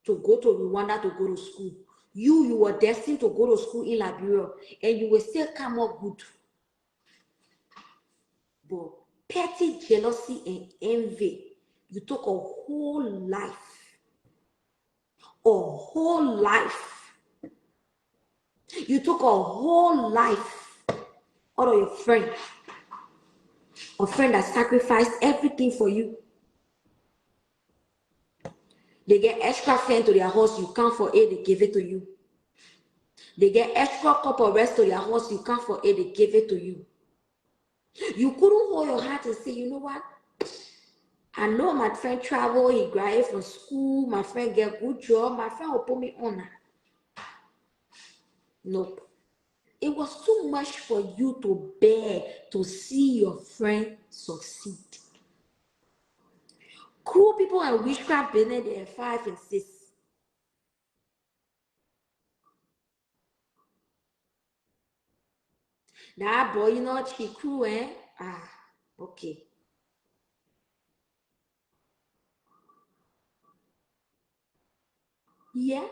to go to Rwanda to go to school. You were destined to go to school in Liberia and you will still come up good. But petty jealousy and envy, you took a whole life. You took a whole life out of your friend. A friend that sacrificed everything for you. They get extra fan to their house, you can't for it, they give it to you. They get extra cup of rest to their house, you can't for it, they give it to you. You couldn't hold your heart and say, you know what? I know my friend travel, he graduated from school, my friend get good job, my friend will put me on. Nope. It was too much for you to bear to see your friend succeed. Cruel people and witchcraft business, they are 5 and 6. That boy, you know, she cruel, eh? Okay. Yeah.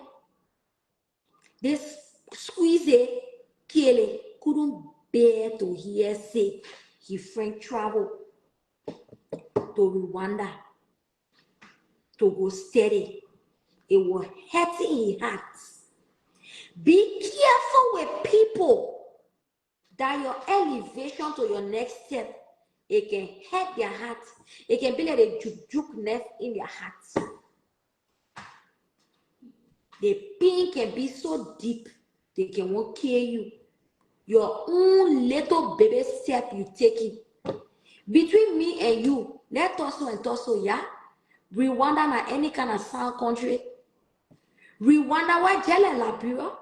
This squeeze Kelly couldn't bear to hear say his friend travel to Rwanda to go study. It was hurting his heart. Be careful with people that your elevation to your next step, it can hurt their heart. It can be like a juke nerve in their heart. The pain can be so deep, they can won't kill you. Your own little baby step you take it. Between me and you, let Tosso and Tosso, yeah? Rwanda na any kind of sound country. Rwanda, where Jelle Liberia,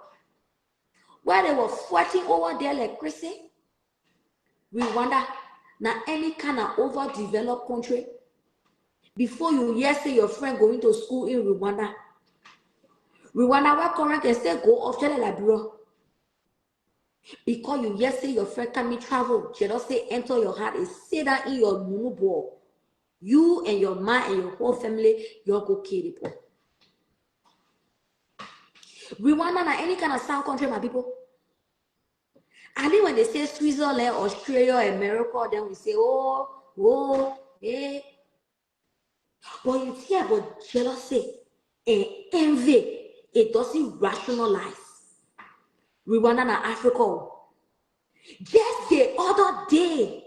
where they were fighting over there like crazy. Rwanda, na any kind of overdeveloped country. Before you hear say your friend going to school in Rwanda, where current can still go off Jelle Liberia. Because you hear say your friend coming travel, she don't say enter your heart and say that in your munu ball. You and your man and your whole family, you're go kill the boy. Rwanda na any kind of sound country, my people. And then when they say Switzerland, Australia, America, then we say, eh. But you hear about jealousy and envy, it doesn't rationalize. Rwanda na Africa. Just the other day,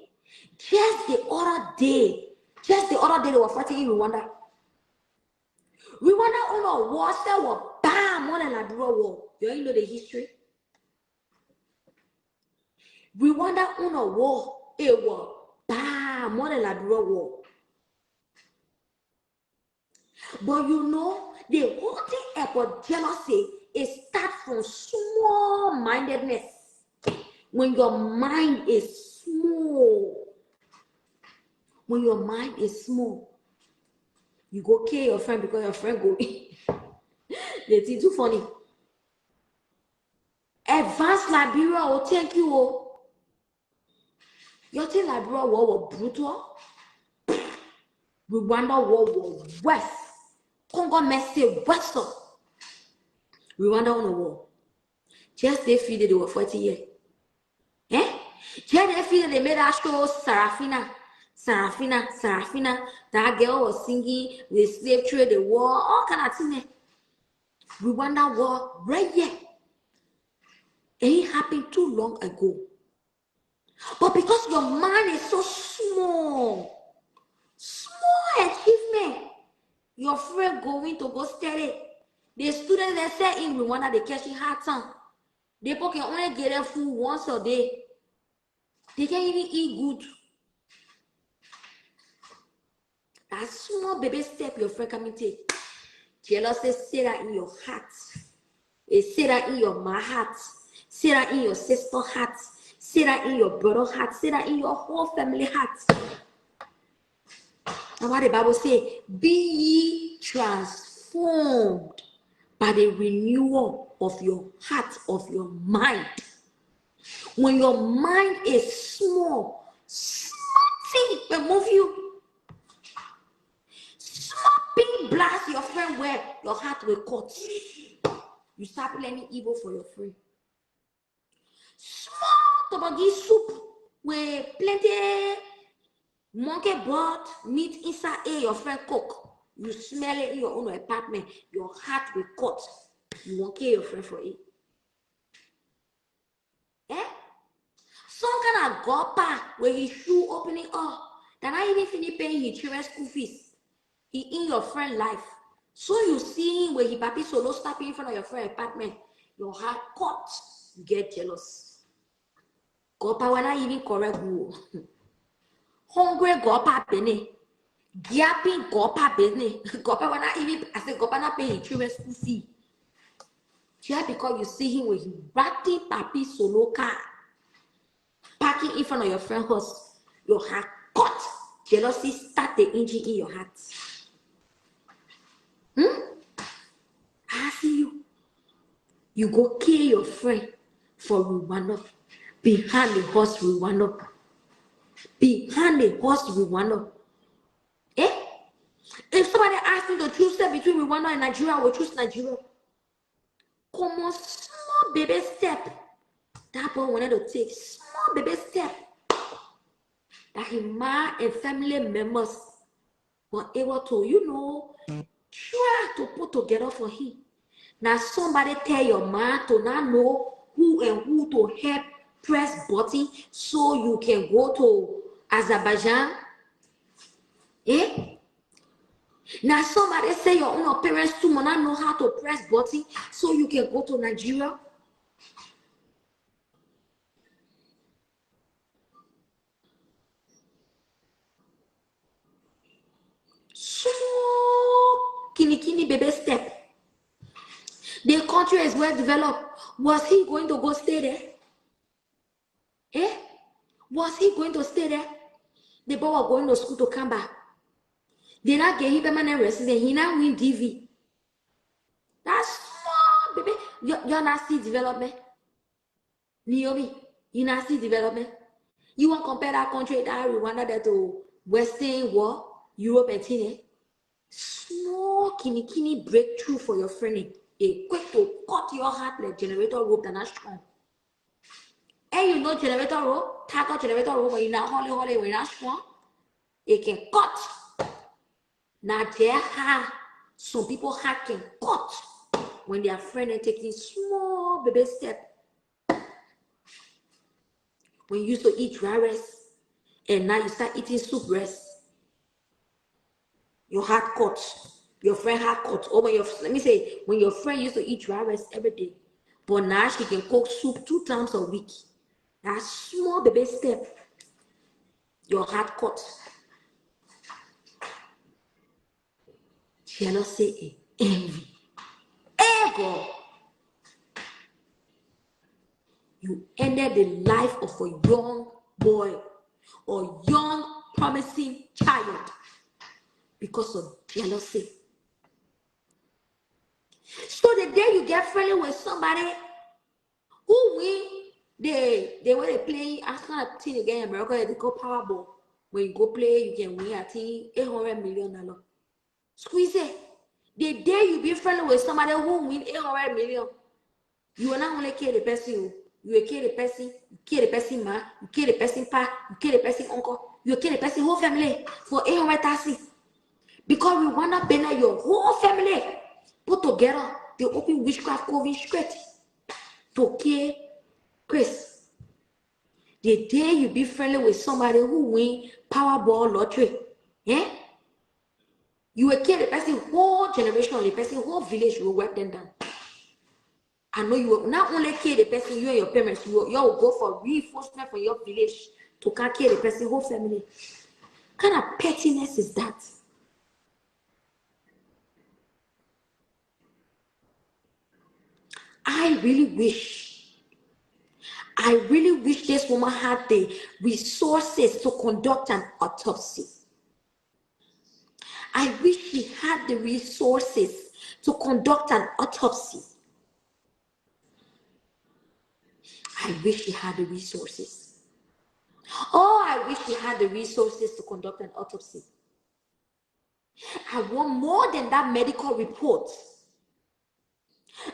they were fighting in Rwanda. Rwanda on a war cell were bam, more than Liberia war. You already know the history. Rwanda on a war, a war, bam, more than Liberia war. But you know, the whole thing about jealousy is start from small-mindedness. When your mind is small, when your mind is small, you go kill your friend because your friend go. It's too funny. Advanced Liberia will thank you. Oh. You think Liberia war was brutal? Rwanda war was worse. Congo Mercy worse. Rwanda on the war. Just they feel that they were 40 years. Eh? Just they feel that they made us show Sarafina. That girl was singing with slave trade, the war, all kind of things. Rwanda war, right here. It happened too long ago. But because your mind is so small achievement, your friend going to go study. The students that say in Rwanda, they catch it hard time. They can only get their food once a day. They can't even eat good. That small baby step your friend coming take. Jealousy, say that in your heart. Say that in your my heart. Say that in your sister heart. Say that in your brother heart. Say that in your whole family heart. And what the Bible say, be ye transformed by the renewal of your heart, of your mind. When your mind is small, something will move you. Something blast your friend where your heart will cut. You start planning evil for your friend. Small toboggy soup with plenty monkey blood meat inside your friend cook. You smell it in your own apartment. Your heart will cut. You won't kill your friend for it. Eh? Some kind of gopper where his shoe opening up. Then I even finish paying his children's school fees. He in your friend life. So you see him where he papi solo stopping in front of your friend apartment. Your heart cut. You get jealous. Gopper when I even correct you. Hungry gopper bene. Gapping gopper bene. Gopper when I even I say gopper not paying his children's school fee. Just because you see him when he ratty papi solo car. Parking in front of your friend's house, your heart cut. Jealousy start the engine in your heart. I see you. You go kill your friend for Rwanda. Behind the horse Rwanda. Behind the horse Rwanda. Eh? If somebody asks me to choose between Rwanda and Nigeria, I will choose Nigeria. Come on, small baby step. That boy wanted to take small baby step. That his man and family members were able to, try to put together for him. Now somebody tell your man to not know who and who to help press button so you can go to Azerbaijan. Eh? Now somebody say your own parents too will not know how to press button so you can go to Nigeria. So kini baby step. The country is well developed. Was he going to go stay there? Eh? Was he going to stay there? The boy was going to school to come back. They not get him permanent resident. He now win DV. That's small, baby. You're not see development. Naomi, you not see development. You want to compare that country, that Rwanda, that to Western world, Europe and China. Small kini breakthrough for your friend. A quick to cut your heart like generator rope that not strong. And you know generator rope, tag out generator rope when you're not holy, when you're not strong. It can cut. Now there are some people heart can cut when their friend are taking small baby step. When you used to eat dry rice and now you start eating soup rice, your heart cut. Your friend had cut. Or when let me say, when your friend used to eat dry rice every day, but now she can cook soup 2 times a week. That small baby step, your heart cut. Jealousy and envy. Ego. You ended the life of a young boy or young promising child because of jealousy. So the day you get friendly with somebody who win, they when they play as kind of thing again in America, they go Powerball. When you go play, you can win, I think, $800 million. Squeeze it. The day you be friendly with somebody who win 800 million, you will not only kill the person, you will kill the person, you kill the person ma, you kill the person pa, you kill the person uncle, you kill the person whole family for 800,000. Because we want to bend your whole family put together. They open witchcraft COVID straight to kill Chris. The day you be friendly with somebody who win Powerball lottery, yeah, you will kill the person whole generation, the person whole village, you will wipe them down. I know you will not only kill the person, you and your parents, you will go for reinforcement for your village to can't kill the person, whole family. What kind of pettiness is that? I really wish this woman had the resources to conduct an autopsy. I wish she had the resources to conduct an autopsy. I wish she had the resources. Oh, I wish she had the resources to conduct an autopsy. I want more than that medical report.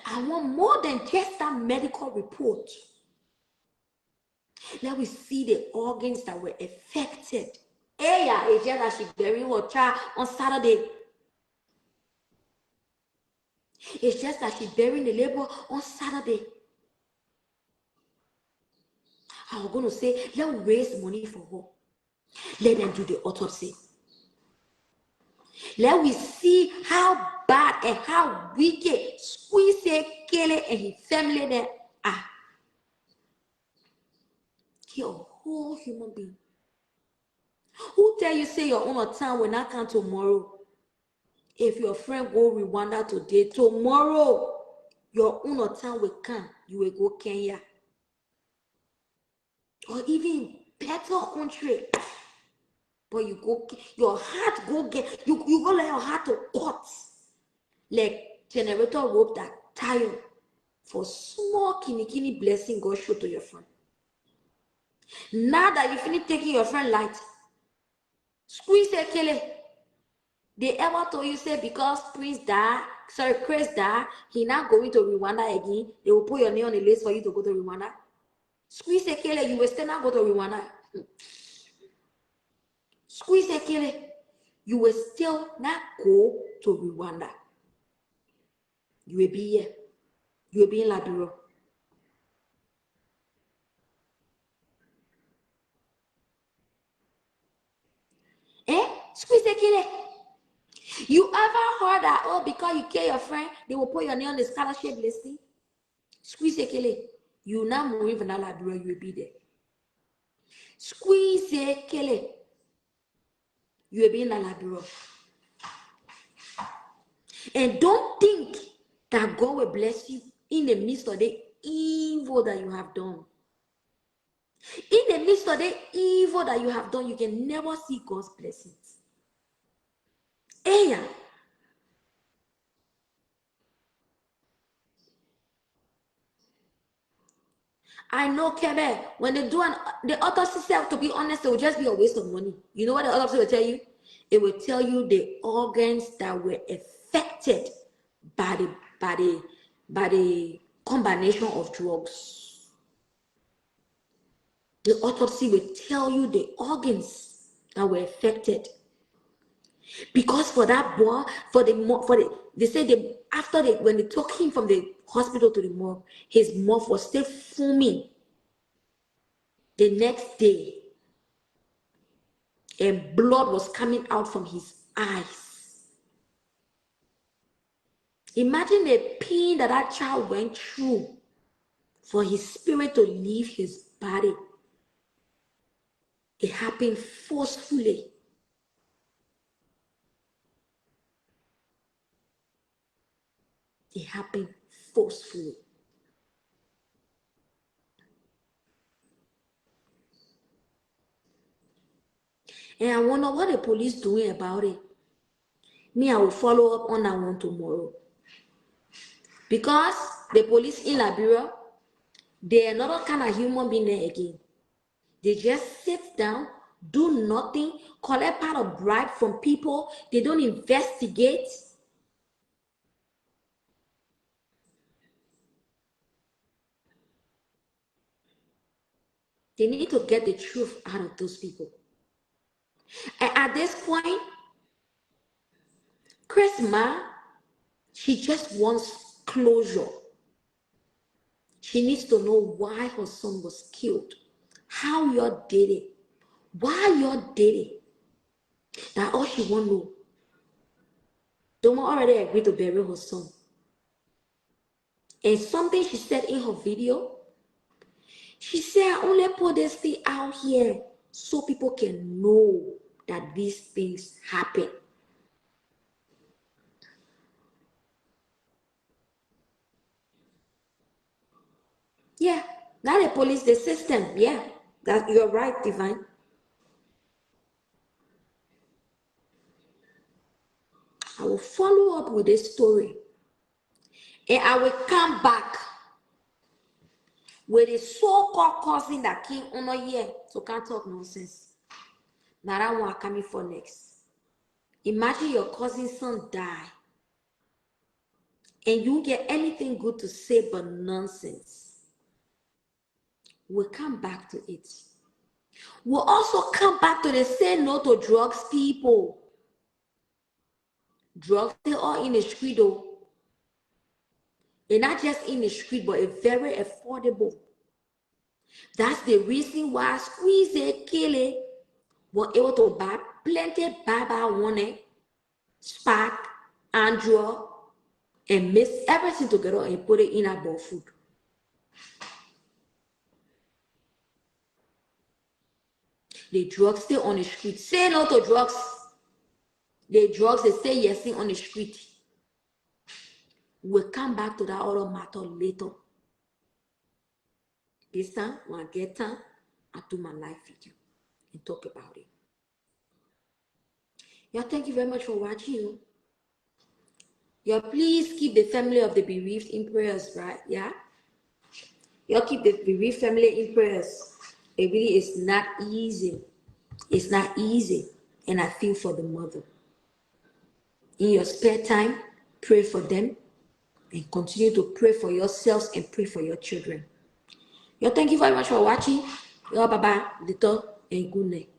I want more than just that medical report. Let me see the organs that were affected. Yeah, it's just that she buried her child on Saturday. It's just that she buried the labor on Saturday. I was going to say, let's raise money for her. Let them do the autopsy. Let we see how bad and how wicked Squeeze Kelly and his family there are. You're a whole human being. Who tell you say your own time will not come tomorrow? If your friend go Rwanda today, tomorrow your own time will come. You will go Kenya. Or even better country. But you go, your heart go get, you go let your heart to cut. Like generator rope that tire for small kini blessing God show to your friend. Now that you finish taking your friend light, Squeeze a Kelly. They ever told you say because Chris died, he not going to Rwanda again. They will put your name on the list for you to go to Rwanda. Squeeze a Kelly, you will still not go to Rwanda. Squeeze a Kelly, you will still not go to Rwanda. You will be here. You will be in Liberia. Squeeze a Kelly. You ever heard that, oh, because you care your friend, they will put your name on the scholarship listing? Squeeze a Kelly. You now move in Liberia, you will be there. Squeeze a Kelly. You will be in Liberia. And don't think that God will bless you in the midst of the evil that you have done. In the midst of the evil that you have done, you can never see God's blessings. Yeah. I know, Kevin, when they do the autopsy, to be honest, it will just be a waste of money. You know what the autopsy will tell you? It will tell you the organs that were affected by the combination of drugs. The autopsy will tell you the organs that were affected. Because for that boy, they say when they took him from the hospital to the morgue, his mouth was still foaming. The next day, and blood was coming out from his eyes. Imagine the pain that that child went through for his spirit to leave his body. It happened forcefully. It happened forcefully. And I wonder what the police doing about it. Me, I will follow up on that one tomorrow. Because the police in Liberia, they're another kind of human being there again. They just sit down, do nothing, collect part of bribe from people. They don't investigate. They need to get the truth out of those people. And at this point, Chris Ma, she just wants closure. She needs to know why her son was killed, how y'all did it, why y'all did it. That's all she want to know. Doma already agreed to bury her son. And something she said in her video, she said, I only put this thing out here so people can know that these things happen. Yeah, not the police, the system. Yeah, that you're right, Divine. I will follow up with this story. And I will come back with a so-called cousin that came on a year. So can't talk nonsense. Now that one coming for next. Imagine your cousin's son die. And you don't get anything good to say but nonsense. We'll come back to it. We'll also come back to the say no to drugs people. Drugs, they are in the street though. And not just in the street, but a very affordable. That's the reason why Squeeze it, Kill it, were able to buy plenty Baba One, Spark, Andrew, and mix everything together and put it in a bowl food. The drugs stay on the street. Say no to drugs. The drugs, they stay yes on the street. We'll come back to that other matter later. This time, when I get time, I'll do my live video and talk about it. Yeah, thank you very much for watching. Yeah, please keep the family of the bereaved in prayers, right? Yeah? Y'all keep the bereaved family in prayers. It really is not easy. It's not easy. And I feel for the mother. In your spare time, pray for them and continue to pray for yourselves and pray for your children. Yo, thank you very much for watching. Yo, bye-bye, little, and good night.